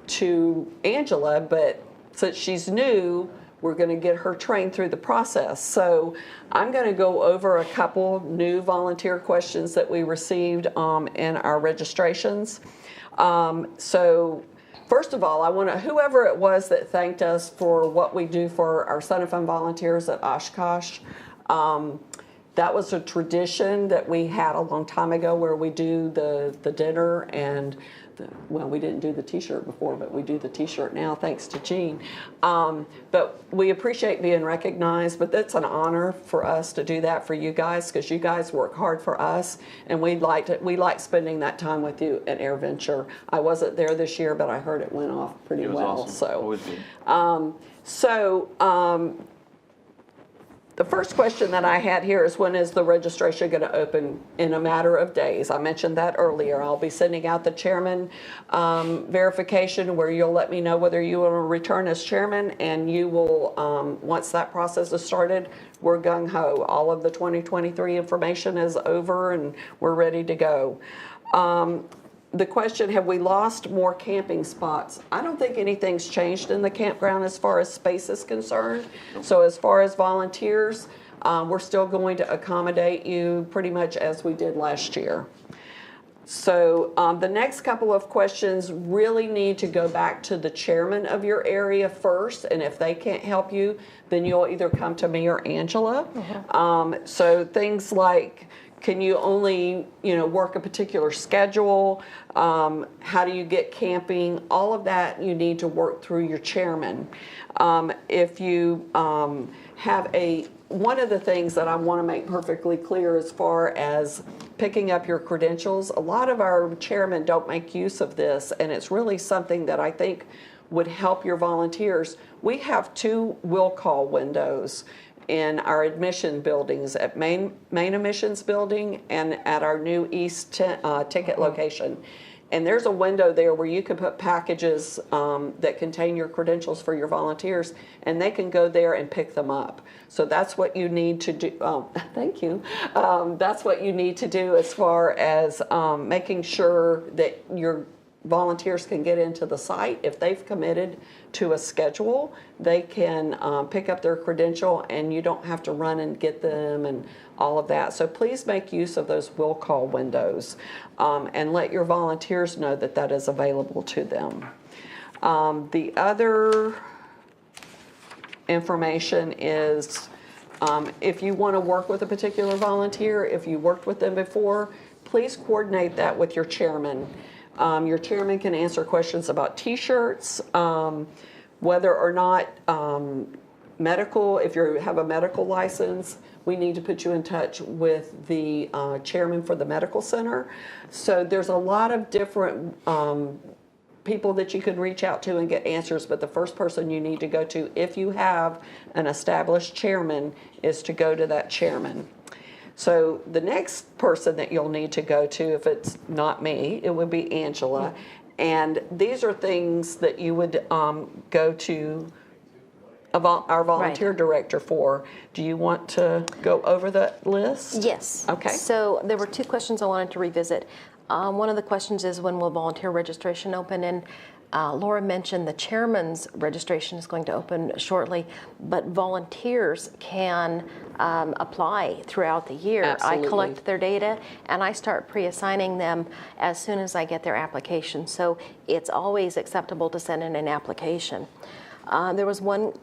[SPEAKER 2] to Angela, but since she's new, we're going to get her trained through the process. So I'm going to go over a couple new volunteer questions that we received in our registrations. So first of all, I want to, whoever it was that thanked us for what we do for our Sun and Fun volunteers at Oshkosh, that was a tradition that we had a long time ago where we do the dinner and well, we didn't do the t-shirt before, but we do the t-shirt now thanks to Jean. But we appreciate being recognized, but that's an honor for us to do that for you guys, because you guys work hard for us, and we like spending that time with you at AirVenture. I wasn't there this year, but I heard it went off pretty well.
[SPEAKER 1] Awesome.
[SPEAKER 2] So,
[SPEAKER 1] always good.
[SPEAKER 2] The first question that I had here is, when is the registration going to open? In a matter of days. I mentioned that earlier. I'll be sending out the chairman verification where you'll let me know whether you want to return as chairman, and you will, once that process is started, we're gung-ho. All of the 2023 information is over and we're ready to go. The question, have we lost more camping spots? I don't think anything's changed in the campground as far as space is concerned. So as far as volunteers, we're still going to accommodate you pretty much as we did last year. So the next couple of questions really need to go back to the chairman of your area first, and if they can't help you, then you'll either come to me or Angela. So things like, can you only, work a particular schedule? How do you get camping? All of that you need to work through your chairman. If you have one of the things that I want to make perfectly clear as far as picking up your credentials, a lot of our chairmen don't make use of this, and it's really something that I think would help your volunteers. We have 2 will call windows in our admission buildings, at main admissions building and at our new East ticket location. And there's a window there where you can put packages that contain your credentials for your volunteers, and they can go there and pick them up. So that's what you need to do. Thank you. That's what you need to do as far as making sure that your volunteers can get into the site. If they've committed to a schedule, they can pick up their credential, and you don't have to run and get them and all of that. So please make use of those will call windows, and let your volunteers know that that is available to them. The other information is if you want to work with a particular volunteer, if you worked with them before, please coordinate that with your chairman. Your chairman can answer questions about t-shirts, whether or not medical, if you have a medical license, we need to put you in touch with the chairman for the medical center. So there's a lot of different people that you can reach out to and get answers, but the first person you need to go to, if you have an established chairman, is to go to that chairman. So the next person that you'll need to go to, if it's not me, it would be Angela. And these are things that you would go to our volunteer director for. Do you want to go over that list?
[SPEAKER 4] Yes.
[SPEAKER 2] Okay.
[SPEAKER 4] So there were 2 questions I wanted to revisit. One of the questions is, when will volunteer registration open? And Laura mentioned the chairman's registration is going to open shortly, but volunteers can apply throughout the year.
[SPEAKER 2] Absolutely.
[SPEAKER 4] I collect their data and I start pre-assigning them as soon as I get their application. So it's always acceptable to send in an application. There was one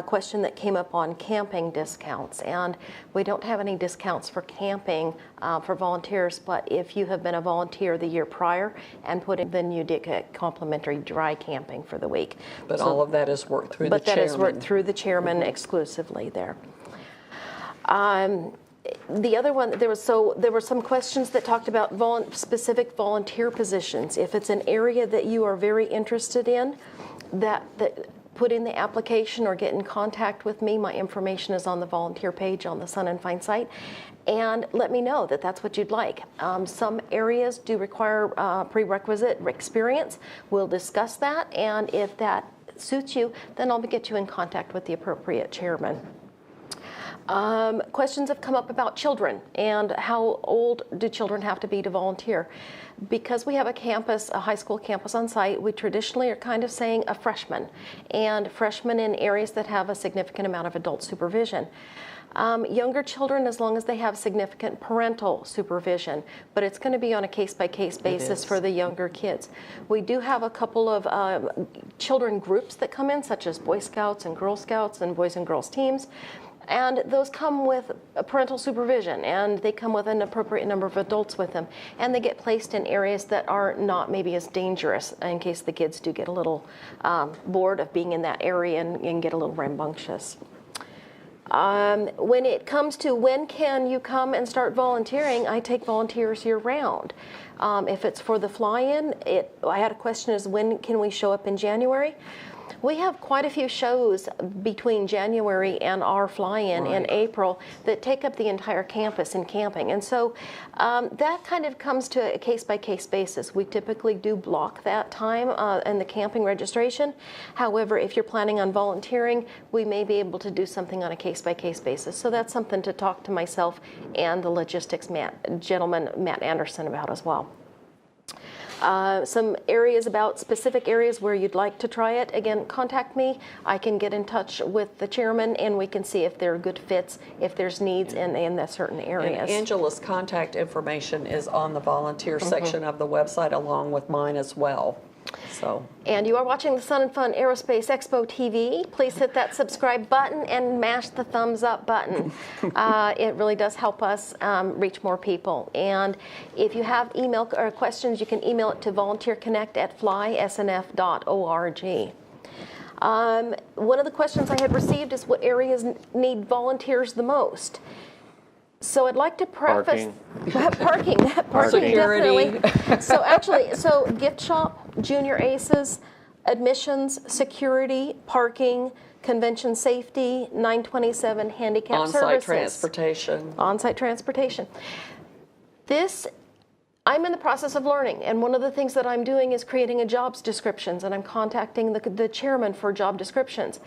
[SPEAKER 4] question that came up on camping discounts, and we don't have any discounts for camping for volunteers, but if you have been a volunteer the year prior and put in, then you did get complimentary dry camping for the week.
[SPEAKER 2] But all of that is worked through the chairman.
[SPEAKER 4] But that is worked through the chairman exclusively there. The other one, there were some questions that talked about specific volunteer positions. If it's an area that you are very interested in, that put in the application or get in contact with me. My information is on the volunteer page on the Sun and Fine site. And let me know that that's what you'd like. Some areas do require prerequisite experience. We'll discuss that, and if that suits you, then I'll get you in contact with the appropriate chairman. Questions have come up about children and how old do children have to be to volunteer. Because we have a campus, a high school campus on site, we traditionally are kind of saying a freshman, and freshmen in areas that have a significant amount of adult supervision. Younger children, as long as they have significant parental supervision, but it's going to be on a case-by-case basis for the younger kids. We do have a couple of children groups that come in, such as Boy Scouts and Girl Scouts and Boys and Girls teams. And those come with a parental supervision, and they come with an appropriate number of adults with them, and they get placed in areas that are not maybe as dangerous in case the kids do get a little bored of being in that area and get a little rambunctious. When it comes to when can you come and start volunteering, I take volunteers year-round. If it's for the fly-in, I had a question is, when can we show up in January? We have quite a few shows between January and our fly-in in April that take up the entire campus in camping. And so that kind of comes to a case-by-case basis. We typically do block that time in the camping registration. However, if you're planning on volunteering, we may be able to do something on a case-by-case basis. So that's something to talk to myself and the logistics gentleman, Matt Anderson, about as well. Some areas about specific areas where you'd like to try it, again, contact me. I can get in touch with the chairman and we can see if there are good fits, if there's needs in the certain areas.
[SPEAKER 2] And Angela's contact information is on the volunteer section of the website, along with mine as well. So.
[SPEAKER 4] And you are watching the Sun and Fun Aerospace Expo TV. Please hit that subscribe button and mash the thumbs up button. It really does help us reach more people. And if you have email or questions, you can email it to volunteerconnect@flysnf.org. One of the questions I had received is, what areas need volunteers the most? So I'd like to preface parking definitely. So gift shop, junior aces, admissions, security, parking, convention safety, 927 handicap services. On-site transportation. I'm in the process of learning, and one of the things that I'm doing is creating a jobs descriptions, and I'm contacting the chairman for job descriptions.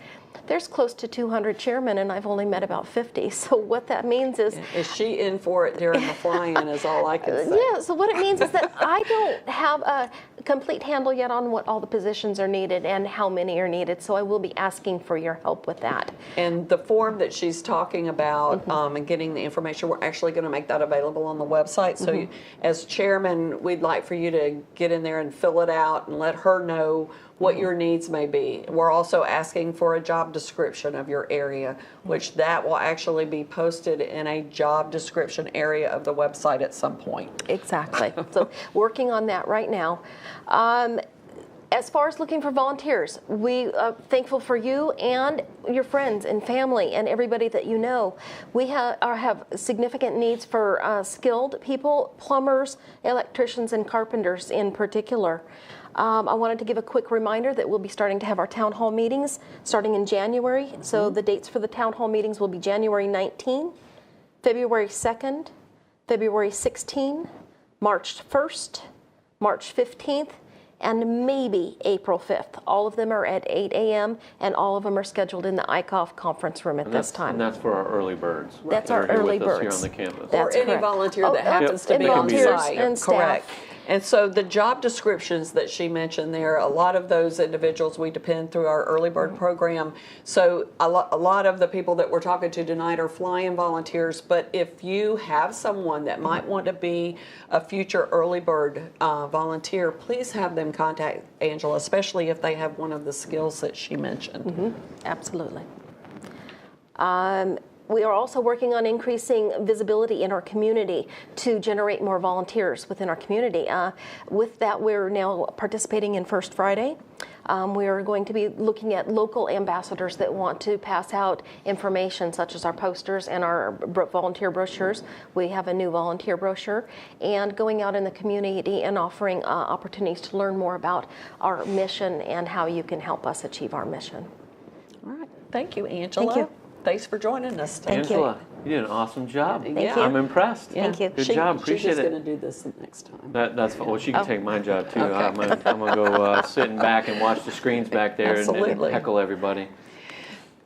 [SPEAKER 4] There's close to 200 chairmen, and I've only met about 50. So what that means is...
[SPEAKER 2] Is she in for it during the fly-in is all I can say.
[SPEAKER 4] Yeah, so what it means is that I don't have complete handle yet on what all the positions are needed and how many are needed, so I will be asking for your help with that.
[SPEAKER 2] And the form that she's talking about and getting the information, we're actually going to make that available on the website. So as chairman, we'd like for you to get in there and fill it out and let her know what your needs may be. We're also asking for a job description of your area, which that will actually be posted in a job description area of the website at some point.
[SPEAKER 4] Exactly. So working on that right now. As far as looking for volunteers, we are thankful for you and your friends and family and everybody that you know. We have significant needs for skilled people, plumbers, electricians, and carpenters in particular. I wanted to give a quick reminder that we'll be starting to have our town hall meetings starting in January. So the dates for the town hall meetings will be January 19, February 2nd, February 16, March 1st, March 15th, and maybe April 5th. All of them are at 8 a.m. and all of them are scheduled in the ICOF conference room at this time.
[SPEAKER 1] And that's for our early birds.
[SPEAKER 4] That's
[SPEAKER 1] that
[SPEAKER 4] our
[SPEAKER 1] are here
[SPEAKER 4] early
[SPEAKER 1] with us here
[SPEAKER 4] birds.
[SPEAKER 1] on the campus.
[SPEAKER 4] That's
[SPEAKER 2] or any
[SPEAKER 4] correct.
[SPEAKER 2] volunteer that happens to
[SPEAKER 4] and
[SPEAKER 2] be on
[SPEAKER 4] volunteers
[SPEAKER 2] site.
[SPEAKER 4] and staff.
[SPEAKER 2] Correct. And so the job descriptions that she mentioned there, a lot of those individuals we depend through our early bird program. So a lot of the people that we're talking to tonight are fly-in volunteers, but if you have someone that might want to be a future early bird volunteer, please have them contact Angela, especially if they have one of the skills that she mentioned.
[SPEAKER 4] Absolutely. We are also working on increasing visibility in our community to generate more volunteers within our community. With that, we're now participating in First Friday. We are going to be looking at local ambassadors that want to pass out information such as our posters and our volunteer brochures. We have a new volunteer brochure, and going out in the community and offering opportunities to learn more about our mission and how you can help us achieve our mission.
[SPEAKER 2] All right. Thank you, Angela.
[SPEAKER 4] Thank you.
[SPEAKER 2] Thanks for joining us today.
[SPEAKER 4] Thank you.
[SPEAKER 1] Angela, you did an awesome job.
[SPEAKER 2] Thank you.
[SPEAKER 1] I'm impressed.
[SPEAKER 4] Thank you.
[SPEAKER 1] Good job. Appreciate
[SPEAKER 2] She's just
[SPEAKER 1] it.
[SPEAKER 2] going to do this the next time.
[SPEAKER 1] That's fine. Well, she can take my job too.
[SPEAKER 2] Okay.
[SPEAKER 1] I'm gonna go sit in back and watch the screens back there and
[SPEAKER 2] Absolutely.
[SPEAKER 1] heckle everybody.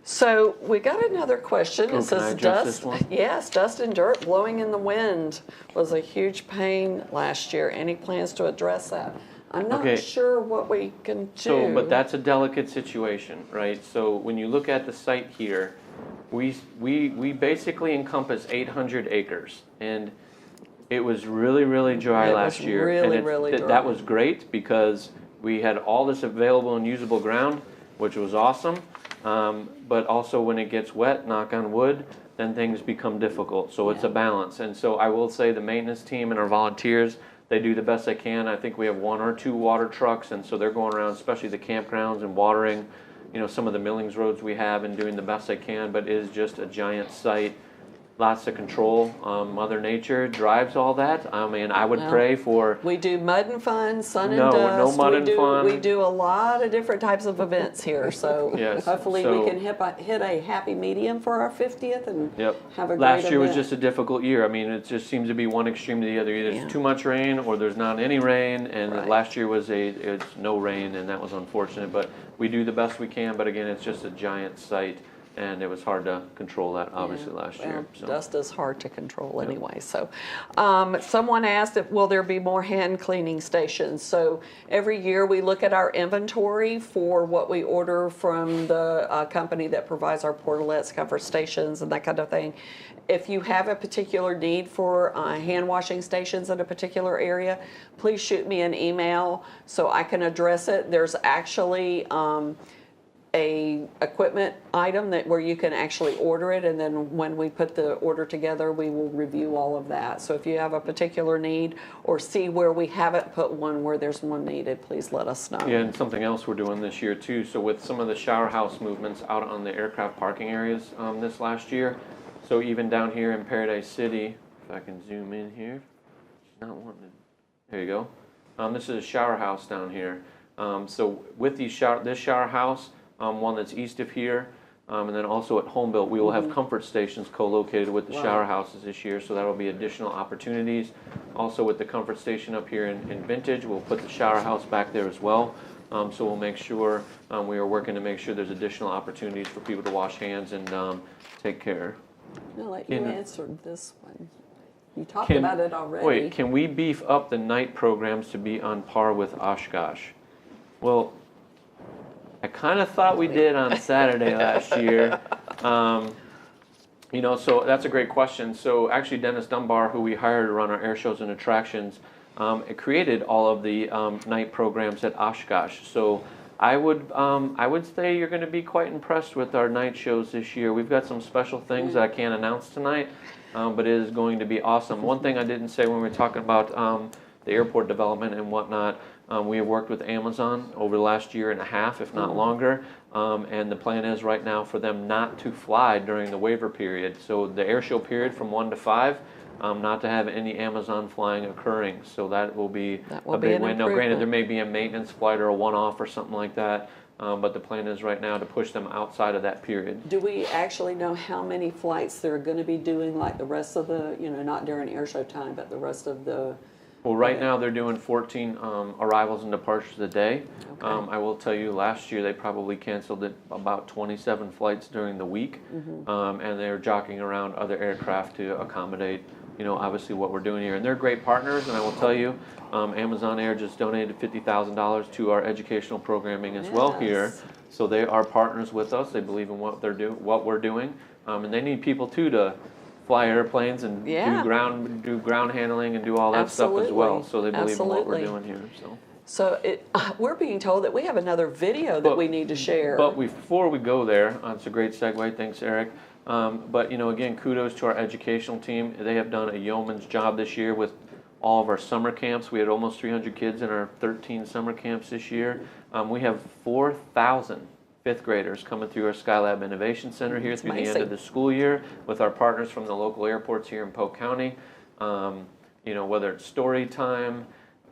[SPEAKER 2] So we got another question.
[SPEAKER 1] Oh,
[SPEAKER 2] It
[SPEAKER 1] can I
[SPEAKER 2] says
[SPEAKER 1] address
[SPEAKER 2] dust.
[SPEAKER 1] this one?
[SPEAKER 2] Yes, dust and dirt blowing in the wind was a huge pain last year. Any plans to address that? I'm not
[SPEAKER 1] Okay.
[SPEAKER 2] sure what we can do.
[SPEAKER 1] So, but that's a delicate situation, right? So when you look at the site here, we basically encompass 800 acres, and it was really dry
[SPEAKER 2] It
[SPEAKER 1] last
[SPEAKER 2] was
[SPEAKER 1] year.
[SPEAKER 2] really,
[SPEAKER 1] and
[SPEAKER 2] really dry.
[SPEAKER 1] That was great because we had all this available and usable ground, which was awesome. But also when it gets wet, knock on wood, then things become difficult. So it's a balance. And so I will say the maintenance team and our volunteers, they do the best they can. I think we have 1 or 2 water trucks, and so they're going around, especially the campgrounds, and watering, some of the millings roads we have, and doing the best they can. But it is just a giant site, lots of control. Mother Nature drives all that. I mean, I would pray for.
[SPEAKER 2] We do mud and fun, sun
[SPEAKER 1] No,
[SPEAKER 2] and dust.
[SPEAKER 1] no mud and fun.
[SPEAKER 2] We do a lot of different types of events here. So
[SPEAKER 1] Yes,
[SPEAKER 2] hopefully
[SPEAKER 1] so-
[SPEAKER 2] we can hit a happy medium for our 50th and
[SPEAKER 1] Yep.
[SPEAKER 2] have a great
[SPEAKER 1] Last year was
[SPEAKER 2] event.
[SPEAKER 1] just a difficult year. I mean, it just seems to be one extreme to the other. Either
[SPEAKER 2] Yeah.
[SPEAKER 1] it's too much rain or there's not any rain. And
[SPEAKER 2] Right.
[SPEAKER 1] last year it's no rain, and that was unfortunate. But we do the best we can. But again, it's just a giant site, and it was hard to control that obviously last year. So.
[SPEAKER 2] Dust is hard to control anyway. So, someone asked if will there be more hand cleaning stations. So every year we look at our inventory for what we order from the company that provides our portalettes, comfort stations, and that kind of thing. If you have a particular need for hand washing stations in a particular area, please shoot me an email so I can address it. There's actually a equipment item where you can actually order it, and then when we put the order together, we will review all of that. So if you have a particular need or see where we haven't put one where there's one needed, please let us know.
[SPEAKER 1] Yeah, and something else we're doing this year too. So with some of the shower house movements out on the aircraft parking areas this last year. So even down here in Paradise City, if I can zoom in here, not wanting to. There you go. This is a shower house down here. So with this shower house, one that's east of here, and then also at Homebuilt, we will have comfort stations co-located with the shower houses this year, so that will be additional opportunities. Also with the comfort station up here in Vintage, we'll put the shower house back there as well. So we'll make sure, we are working to make sure there's additional opportunities for people to wash hands and take care.
[SPEAKER 2] I'll let you
[SPEAKER 1] In-
[SPEAKER 2] answer this one. You talked about it already.
[SPEAKER 1] Wait, can we beef up the night programs to be on par with Oshkosh? Well, I kind of thought we did on Saturday last year. You know, so that's a great question. So actually Dennis Dunbar, who we hired to run our air shows and attractions, it created all of the night programs at Oshkosh. So I would say you're going to be quite impressed with our night shows this year. We've got some special things that I can't announce tonight, but it is going to be awesome. One thing I didn't say when we were talking about the airport development and whatnot, we have worked with Amazon over the last year and a half, if not longer, and the plan is right now for them not to fly during the waiver period. So the air show period from 1 to 5, not to have any Amazon flying occurring. So that will be a big win. Now, granted, there may be a maintenance flight or a one-off or something like that, but the plan is right now to push them outside of that period.
[SPEAKER 2] Do we actually know how many flights they're going to be doing, like the rest of the, you know, not during air show time, but the rest of the?
[SPEAKER 1] Well, right now they're doing 14 arrivals and departures a day.
[SPEAKER 2] Okay.
[SPEAKER 1] I will tell you, last year they probably canceled about 27 flights during the week, and they're jockeying around other aircraft to accommodate, you know, obviously what we're doing here. And they're great partners, and I will tell you, Amazon Air just donated $50,000 to our educational programming as well here. So they are partners with us. They believe in what we're doing, and they need people too to fly airplanes and do ground handling and do all that stuff as well. So they believe in what we're doing here.
[SPEAKER 2] So we're being told that we have another video that we need to share.
[SPEAKER 1] But before we go there, it's a great segue. Thanks, Eric. But you know, again, kudos to our educational team. They have done a yeoman's job this year with all of our summer camps. We had almost 300 kids in our 13 summer camps this year. We have 4,000 fifth graders coming through our Skylab Innovation Center here through the end of the school year with our partners from the local airports here in Polk County. You know, whether it's story time,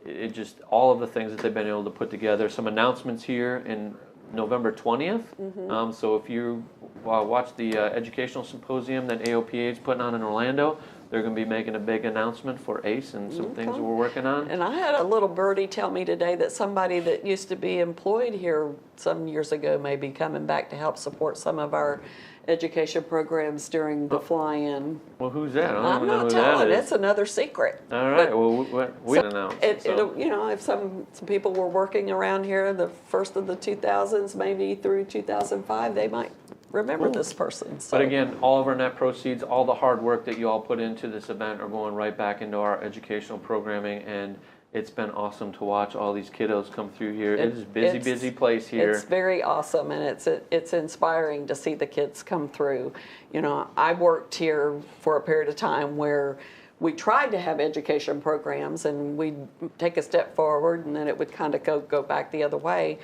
[SPEAKER 1] it just all of the things that they've been able to put together. Some announcements here in November 20th. So if you watch the educational symposium that AOPA is putting on in Orlando, they're going to be making a big announcement for ACE and some things that we're working on.
[SPEAKER 2] And I had a little birdie tell me today that somebody that used to be employed here some years ago may be coming back to help support some of our education programs during the fly-in.
[SPEAKER 1] Well, who's that? I don't
[SPEAKER 2] I'm
[SPEAKER 1] even know
[SPEAKER 2] not
[SPEAKER 1] who
[SPEAKER 2] telling.
[SPEAKER 1] that is.
[SPEAKER 2] It's another secret.
[SPEAKER 1] All right. Well, we announced.
[SPEAKER 2] It'll, you know, if some people were working around here the first of the 2000s, maybe through 2005, they might remember this person. So.
[SPEAKER 1] But again, all of our net proceeds, all the hard work that you all put into this event are going right back into our educational programming, and it's been awesome to watch all these kiddos come through here. It is a busy place here.
[SPEAKER 2] It's very awesome, and it's inspiring to see the kids come through. You know, I worked here for a period of time where we tried to have education programs, and we'd take a step forward, and then it would kind of go back the other way.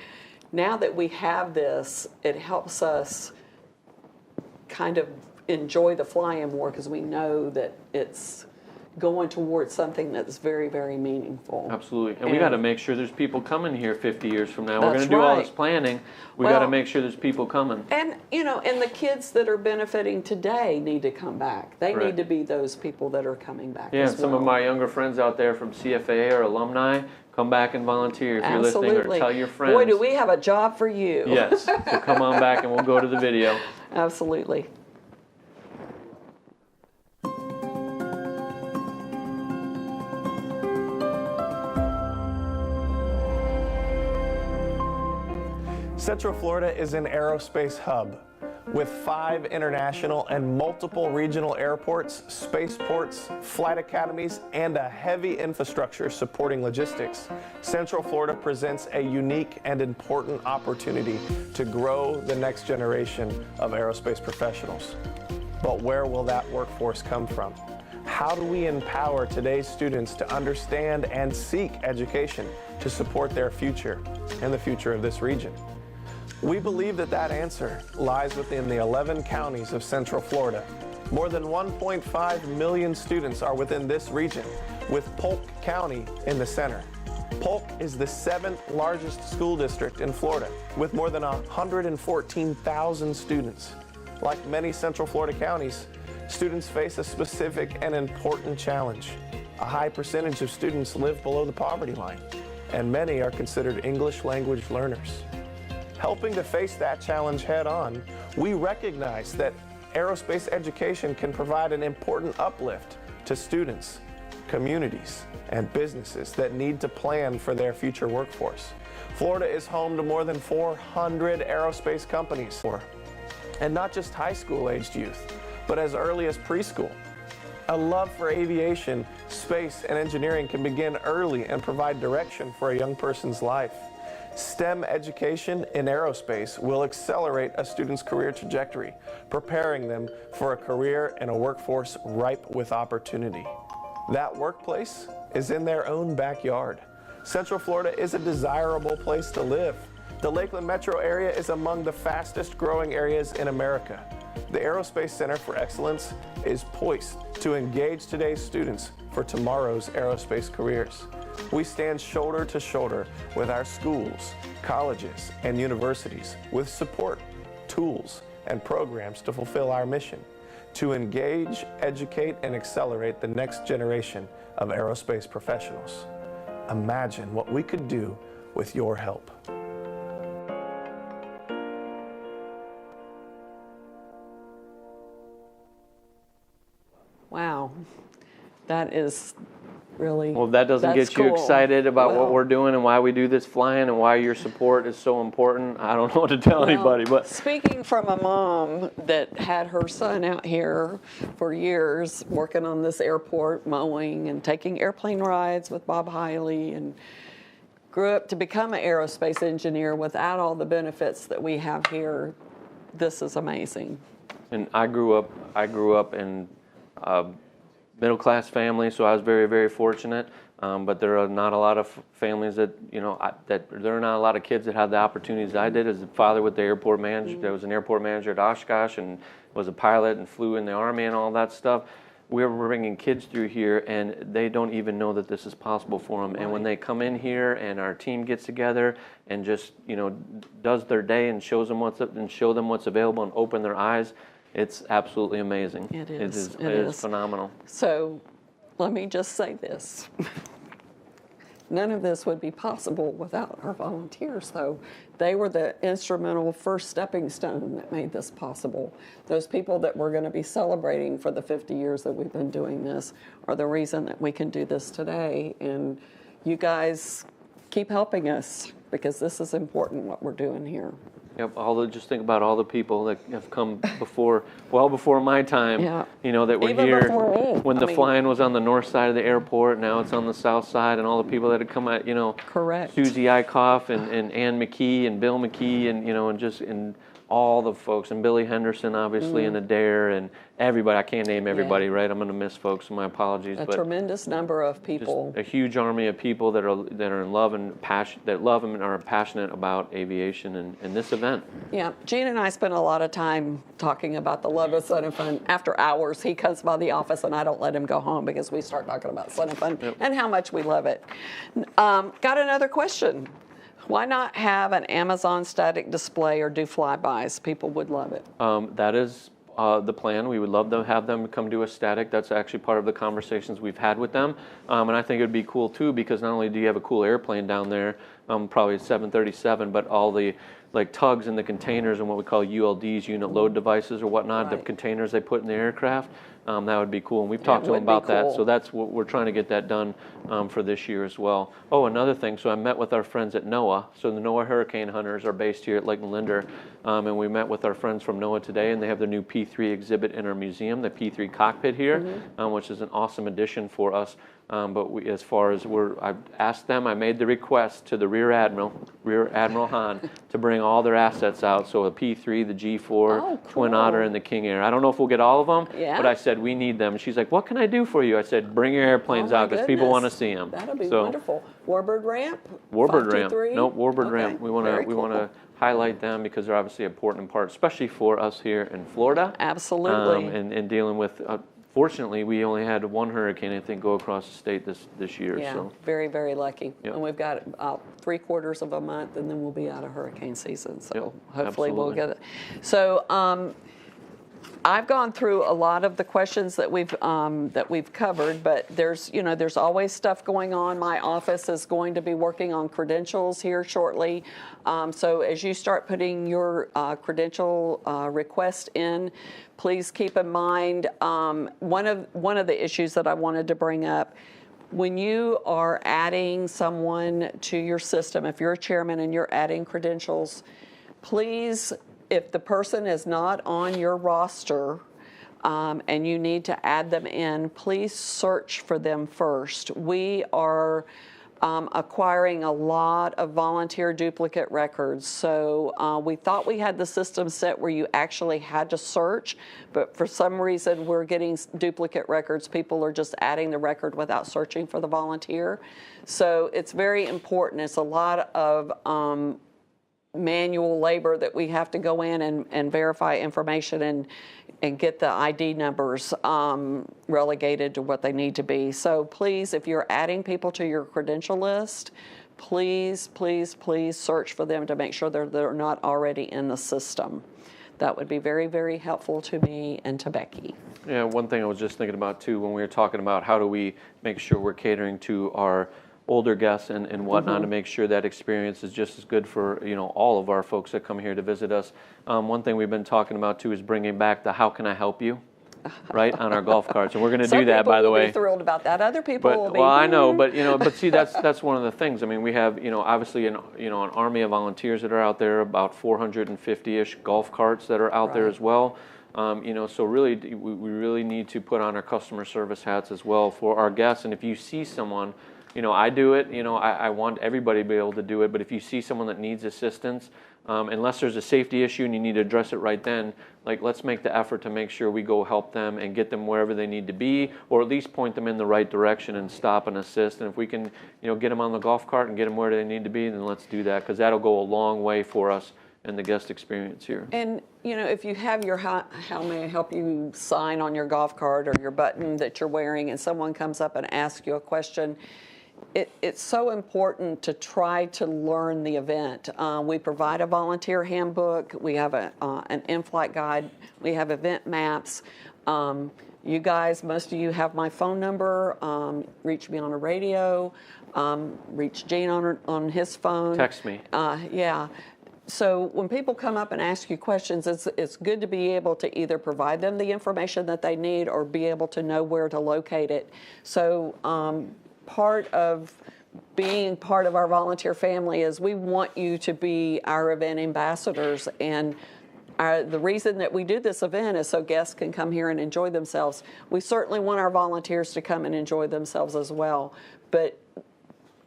[SPEAKER 2] Now that we have this, it helps us kind of enjoy the fly-in more because we know that it's going towards something that's very, very meaningful.
[SPEAKER 1] Absolutely. And we got to make sure there's people coming here 50 years from now. We're going to do all this planning. We got to make sure there's people coming.
[SPEAKER 2] And, you know, and the kids that are benefiting today need to come back. They need to be those people that are coming back.
[SPEAKER 1] Yeah, and some of my younger friends out there from CFA or alumni, come back and volunteer if you're listening, or tell your friends.
[SPEAKER 2] Boy, do we have a job for you.
[SPEAKER 1] Yes. So come on back and we'll go to the video.
[SPEAKER 2] Absolutely.
[SPEAKER 5] Central Florida is an aerospace hub with 5 international and multiple regional airports, spaceports, flight academies, and a heavy infrastructure supporting logistics. Central Florida presents a unique and important opportunity to grow the next generation of aerospace professionals. But where will that workforce come from? How do we empower today's students to understand and seek education to support their future and the future of this region? We believe that answer lies within the 11 counties of Central Florida. More than 1.5 million students are within this region, with Polk County in the center. Polk is the 7th largest school district in Florida, with more than 114,000 students. Like many Central Florida counties, students face a specific and important challenge. A high percentage of students live below the poverty line, and many are considered English language learners. Helping to face that challenge head on, we recognize that aerospace education can provide an important uplift to students, communities, and businesses that need to plan for their future workforce. Florida is home to more than 400 aerospace companies, and not just high school-aged youth, but as early as preschool. A love for aviation, space, and engineering can begin early and provide direction for a young person's life. STEM education in aerospace will accelerate a student's career trajectory, preparing them for a career in a workforce ripe with opportunity. That workplace is in their own backyard. Central Florida is a desirable place to live. The Lakeland metro area is among the fastest growing areas in America. The Aerospace Center for Excellence is poised to engage today's students for tomorrow's aerospace careers. We stand shoulder to shoulder with our schools, colleges, and universities with support, tools, and programs to fulfill our mission to engage, educate, and accelerate the next generation of aerospace professionals. Imagine what we could do with your help.
[SPEAKER 2] Wow, that is really.
[SPEAKER 1] Well, if that doesn't
[SPEAKER 2] that's
[SPEAKER 1] get you
[SPEAKER 2] cool.
[SPEAKER 1] excited about what
[SPEAKER 2] Well,
[SPEAKER 1] we're doing and why we do this flying and why your support is so important, I don't know what to tell anybody. But
[SPEAKER 2] speaking from a mom that had her son out here for years working on this airport, mowing and taking airplane rides with Bob Hiley, and grew up to become an aerospace engineer without all the benefits that we have here, this is amazing.
[SPEAKER 1] And I grew up in a middle-class family, so I was very, very fortunate. But there are not a lot of families that, there are not a lot of kids that had the opportunities I did. As a father with the airport manager, there was an airport manager at Oshkosh and was a pilot and flew in the Army and all that stuff. We're bringing kids through here, and they don't even know that this is possible for them. Right. And when they come in here, and our team gets together and just, does their day and shows them what's up and show them what's available and open their eyes, it's absolutely amazing.
[SPEAKER 2] It is.
[SPEAKER 1] It is phenomenal.
[SPEAKER 2] So let me just say this. None of this would be possible without our volunteers, though. They were the instrumental first stepping stone that made this possible. Those people that we're going to be celebrating for the 50 years that we've been doing this are the reason that we can do this today. And you guys keep helping us, because this is important what we're doing here.
[SPEAKER 1] Yep, just think about all the people that have come well before my time,
[SPEAKER 2] Yeah.
[SPEAKER 1] That were
[SPEAKER 2] Even
[SPEAKER 1] here
[SPEAKER 2] before me.
[SPEAKER 1] when the flying was on the north side of the airport. Now it's on the south side, and all the people that had come out,
[SPEAKER 2] Correct.
[SPEAKER 1] Susie Eichhoff and Ann McKee and Bill McKee and all the folks, and Billy Henderson, obviously, and Adair, and everybody. I can't name everybody, right? I'm going to miss folks, so my apologies.
[SPEAKER 2] A
[SPEAKER 1] but
[SPEAKER 2] tremendous number of people.
[SPEAKER 1] just a huge army of people that are in love and that love and are passionate about aviation and this event.
[SPEAKER 2] Yeah, Gene and I spend a lot of time talking about the love of Sun and Fun. After hours, he comes by the office, and I don't let him go home because we start talking about Sun and Fun and how much we love it. Got another question. Why not have an Amazon static display or do flybys? People would love it.
[SPEAKER 1] That is the plan. We would love to have them come do a static. That's actually part of the conversations we've had with them. And I think it would be cool too, because not only do you have a cool airplane down there, probably a 737, but all the tugs and the containers and what we call ULDs, unit load devices or whatnot, the containers they put in the aircraft. That would be cool. And we've talked to them about that. So that's what we're trying to get that done for this year as well. Oh, another thing. So I met with our friends at NOAA. So the NOAA Hurricane Hunters are based here at Lake Linder. And we met with our friends from NOAA today, and they have their new P3 exhibit in our museum, the P3 cockpit here, which is an awesome addition for us. But as far as I've asked them, I made the request to the Rear Admiral Hahn, to bring all their assets out. So a P3, the G4, Twin Otter, and the King Air. I don't know if we'll get all of them, but I said we need them. And she's like, "What can I do for you?" I said, "Bring your airplanes out because people want to see them."
[SPEAKER 2] That'll be wonderful. Warbird ramp.
[SPEAKER 1] Warbird ramp.
[SPEAKER 2] 523?
[SPEAKER 1] Nope, Warbird ramp.
[SPEAKER 2] Okay,
[SPEAKER 1] We want to highlight them because they're obviously an important part, especially for us here in Florida.
[SPEAKER 2] Absolutely.
[SPEAKER 1] And dealing with. Fortunately, we only had one hurricane, I think, go across the state this year.
[SPEAKER 2] Yeah,
[SPEAKER 1] So.
[SPEAKER 2] very, very lucky.
[SPEAKER 1] Yep.
[SPEAKER 2] And we've got about 3/4 of a month, and then we'll be out of hurricane season. So
[SPEAKER 1] Yep,
[SPEAKER 2] hopefully we'll
[SPEAKER 1] absolutely.
[SPEAKER 2] get it. So I've gone through a lot of the questions that we've covered, but there's always stuff going on. My office is going to be working on credentials here shortly. So as you start putting your credential request in, please keep in mind one of the issues that I wanted to bring up. When you are adding someone to your system, if you're a chairman and you're adding credentials, please, if the person is not on your roster and you need to add them in, please search for them first. We are acquiring a lot of volunteer duplicate records. So we thought we had the system set where you actually had to search, but for some reason we're getting duplicate records. People are just adding the record without searching for the volunteer. So it's very important. It's a lot of manual labor that we have to go in and verify information and get the ID numbers relegated to what they need to be. So please, if you're adding people to your credential list, please, please, please search for them to make sure they're not already in the system. That would be very, very helpful to me and to Becky.
[SPEAKER 1] Yeah, one thing I was just thinking about too, when we were talking about how do we make sure we're catering to our older guests and whatnot to make sure that experience is just as good for all of our folks that come here to visit us. One thing we've been talking about too is bringing back the "How can I help you?" right on our golf carts, and we're going to do that, by the way.
[SPEAKER 2] Some people will be thrilled about that. Other people will be.
[SPEAKER 1] Well, I know, but see, that's one of the things. I mean, we have obviously an army of volunteers that are out there, about 450-ish golf carts that are out there as well. So really, we really need to put on our customer service hats as well for our guests. And if you see someone, I do it, I want everybody to be able to do it, but if you see someone that needs assistance, unless there's a safety issue and you need to address it right then, let's make the effort to make sure we go help them and get them wherever they need to be, or at least point them in the right direction and stop and assist. And if we can, get them on the golf cart and get them where they need to be, then let's do that, because that'll go a long way for us and the guest experience here.
[SPEAKER 2] And if you have your how may I help you sign on your golf cart or your button that you're wearing, and someone comes up and asks you a question, it's so important to try to learn the event. We provide a volunteer handbook. We have an in-flight guide. We have event maps. You guys, most of you have my phone number. Reach me on a radio. Reach Gene on his phone.
[SPEAKER 1] Text me.
[SPEAKER 2] Yeah. So when people come up and ask you questions, it's good to be able to either provide them the information that they need or be able to know where to locate it. So part of being part of our volunteer family is we want you to be our event ambassadors, and the reason that we do this event is so guests can come here and enjoy themselves. We certainly want our volunteers to come and enjoy themselves as well, but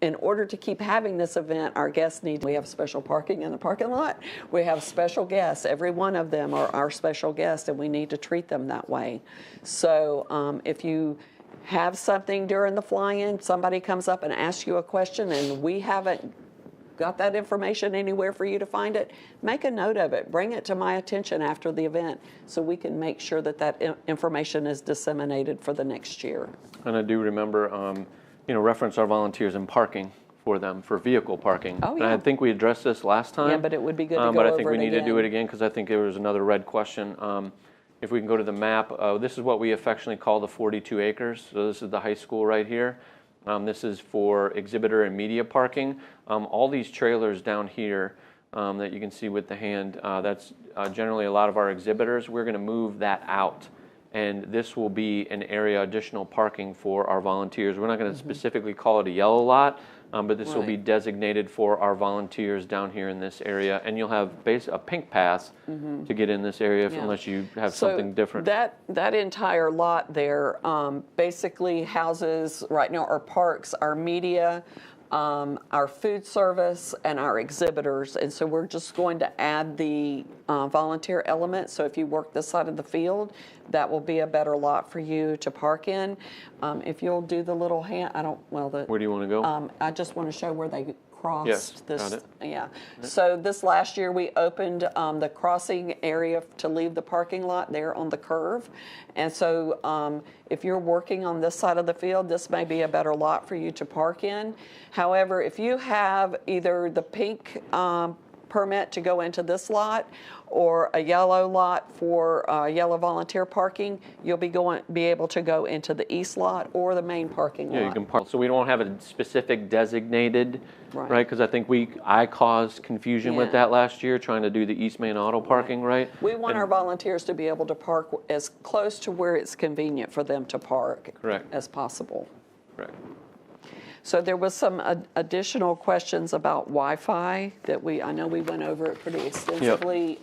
[SPEAKER 2] in order to keep having this event, our guests we have special parking in the parking lot. We have special guests. Every one of them are our special guests, and we need to treat them that way. So if you have something during the fly-in, somebody comes up and asks you a question and we haven't got that information anywhere for you to find it, make a note of it. Bring it to my attention after the event so we can make sure that information is disseminated for the next year.
[SPEAKER 1] And I do remember, reference our volunteers in parking for them, for vehicle parking.
[SPEAKER 2] Oh, yeah.
[SPEAKER 1] And I think we addressed this last time.
[SPEAKER 2] Yeah, but it would be good to go
[SPEAKER 1] But I
[SPEAKER 2] over
[SPEAKER 1] think
[SPEAKER 2] it
[SPEAKER 1] we need to do
[SPEAKER 2] again.
[SPEAKER 1] it again, because I think there was another red question. If we can go to the map, this is what we affectionately call the 42 acres. So this is the high school right here. This is for exhibitor and media parking. All these trailers down here that you can see with the hand, that's generally a lot of our exhibitors. We're going to move that out, and this will be an area additional parking for our volunteers. We're not going to specifically call it a yellow lot, but this will be designated for our volunteers down here in this area, and you'll have a pink pass to get in this area unless you have something different.
[SPEAKER 2] That entire lot there basically houses right now our parks, our media, our food service, and our exhibitors. And so we're just going to add the volunteer element. So if you work this side of the field, that will be a better lot for you to park in. If you'll do the little hand,
[SPEAKER 1] Where do you want to go?
[SPEAKER 2] I just want to show where they crossed
[SPEAKER 1] Yes,
[SPEAKER 2] this.
[SPEAKER 1] got it.
[SPEAKER 2] Yeah. So this last year we opened the crossing area to leave the parking lot there on the curve. And so if you're working on this side of the field, this may be a better lot for you to park in. However, if you have either the pink permit to go into this lot or a yellow lot for yellow volunteer parking, you'll be able to go into the east lot or the main parking lot.
[SPEAKER 1] Yeah, you can park, so we don't have a specific designated,
[SPEAKER 2] Right.
[SPEAKER 1] right? Because I think I caused confusion with
[SPEAKER 2] Yeah.
[SPEAKER 1] that last year, trying to do the East Main Auto parking, right?
[SPEAKER 2] We want
[SPEAKER 1] And-
[SPEAKER 2] our volunteers to be able to park as close to where it's convenient for them to park
[SPEAKER 1] Correct.
[SPEAKER 2] as possible.
[SPEAKER 1] Correct.
[SPEAKER 2] So there was some additional questions about Wi-Fi that I know we went over it pretty extensively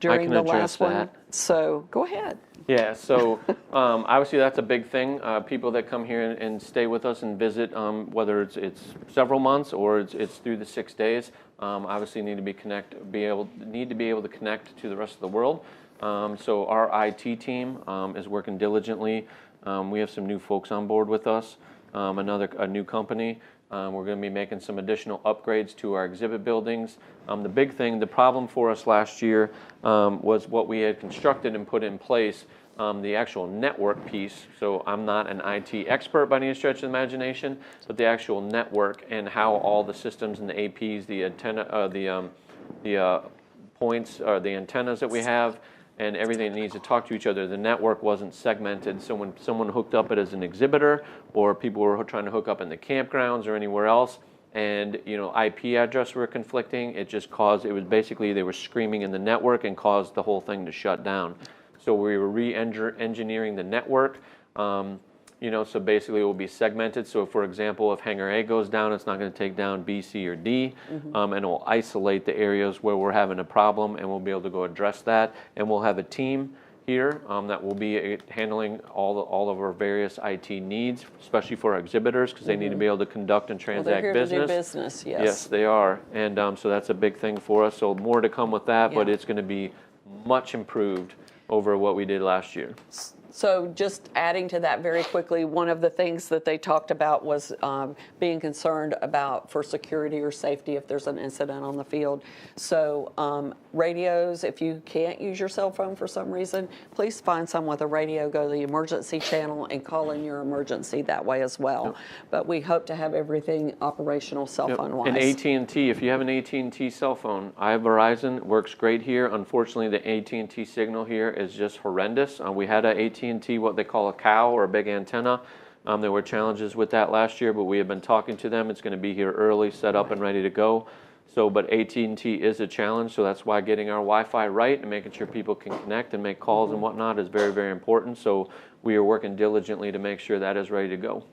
[SPEAKER 2] during
[SPEAKER 1] can
[SPEAKER 2] the
[SPEAKER 1] address
[SPEAKER 2] last one.
[SPEAKER 1] that.
[SPEAKER 2] So go ahead.
[SPEAKER 1] Yeah, so obviously that's a big thing. People that come here and stay with us and visit, whether it's several months or it's through the 6 days, obviously need to be able to connect to the rest of the world. So our IT team is working diligently. We have some new folks on board with us, a new company. We're going to be making some additional upgrades to our exhibit buildings. The problem for us last year was what we had constructed and put in place, the actual network piece. So I'm not an IT expert by any stretch of the imagination, but the actual network and how all the systems and the APs, the antenna, the points, or the antennas that we have, and everything that needs to talk to each other. The network wasn't segmented, so when someone hooked up it as an exhibitor, or people were trying to hook up in the campgrounds or anywhere else, and IP address were conflicting, it was basically they were screaming in the network and caused the whole thing to shut down. So we were re-engineering the network. So basically it will be segmented. So for example, if hangar A goes down, it's not going to take down B, C, or D, and it will isolate the areas where we're having a problem, and we'll be able to go address that. And we'll have a team here that will be handling all of our various IT needs, especially for our exhibitors, because they need to be able to conduct and
[SPEAKER 2] Well,
[SPEAKER 1] transact
[SPEAKER 2] they're here
[SPEAKER 1] business.
[SPEAKER 2] to do business, yes.
[SPEAKER 1] Yes, they are, and so that's a big thing for us. So more to come with that, but
[SPEAKER 2] Yeah.
[SPEAKER 1] it's going to be much improved over what we did last year.
[SPEAKER 2] So just adding to that very quickly, one of the things that they talked about was being concerned about for security or safety if there's an incident on the field. So radios, if you can't use your cell phone for some reason, please find someone with a radio, go to the emergency channel and call in your emergency that way as well.
[SPEAKER 1] Yep.
[SPEAKER 2] But we hope to have everything operational cell phone wise.
[SPEAKER 1] And AT&T, if you have an AT&T cell phone, I have Verizon, it works great here. Unfortunately, the AT&T signal here is just horrendous. We had a AT&T, what they call a cow or a big antenna. There were challenges with that last year, but we have been talking to them. It's going to be here early, set up and ready to go. But AT&T is a challenge, so that's why getting our Wi-Fi right and making sure people can connect and make calls and whatnot is very, very important. So we are working diligently to make sure that is ready to go.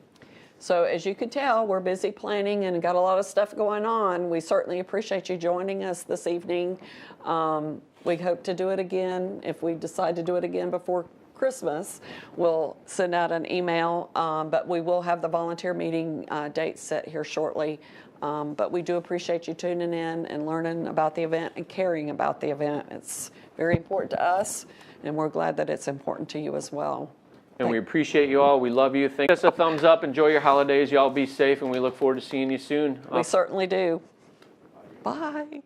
[SPEAKER 2] So as you can tell, we're busy planning and got a lot of stuff going on. We certainly appreciate you joining us this evening. We hope to do it again. If we decide to do it again before Christmas, we'll send out an email, but we will have the volunteer meeting date set here shortly. But we do appreciate you tuning in and learning about the event and caring about the event. It's very important to us, and we're glad that it's important to you as well.
[SPEAKER 1] And we appreciate you all. We love you. Give us a thumbs up. Enjoy your holidays. Y'all be safe, and we look forward to seeing you soon.
[SPEAKER 2] We certainly do. Bye.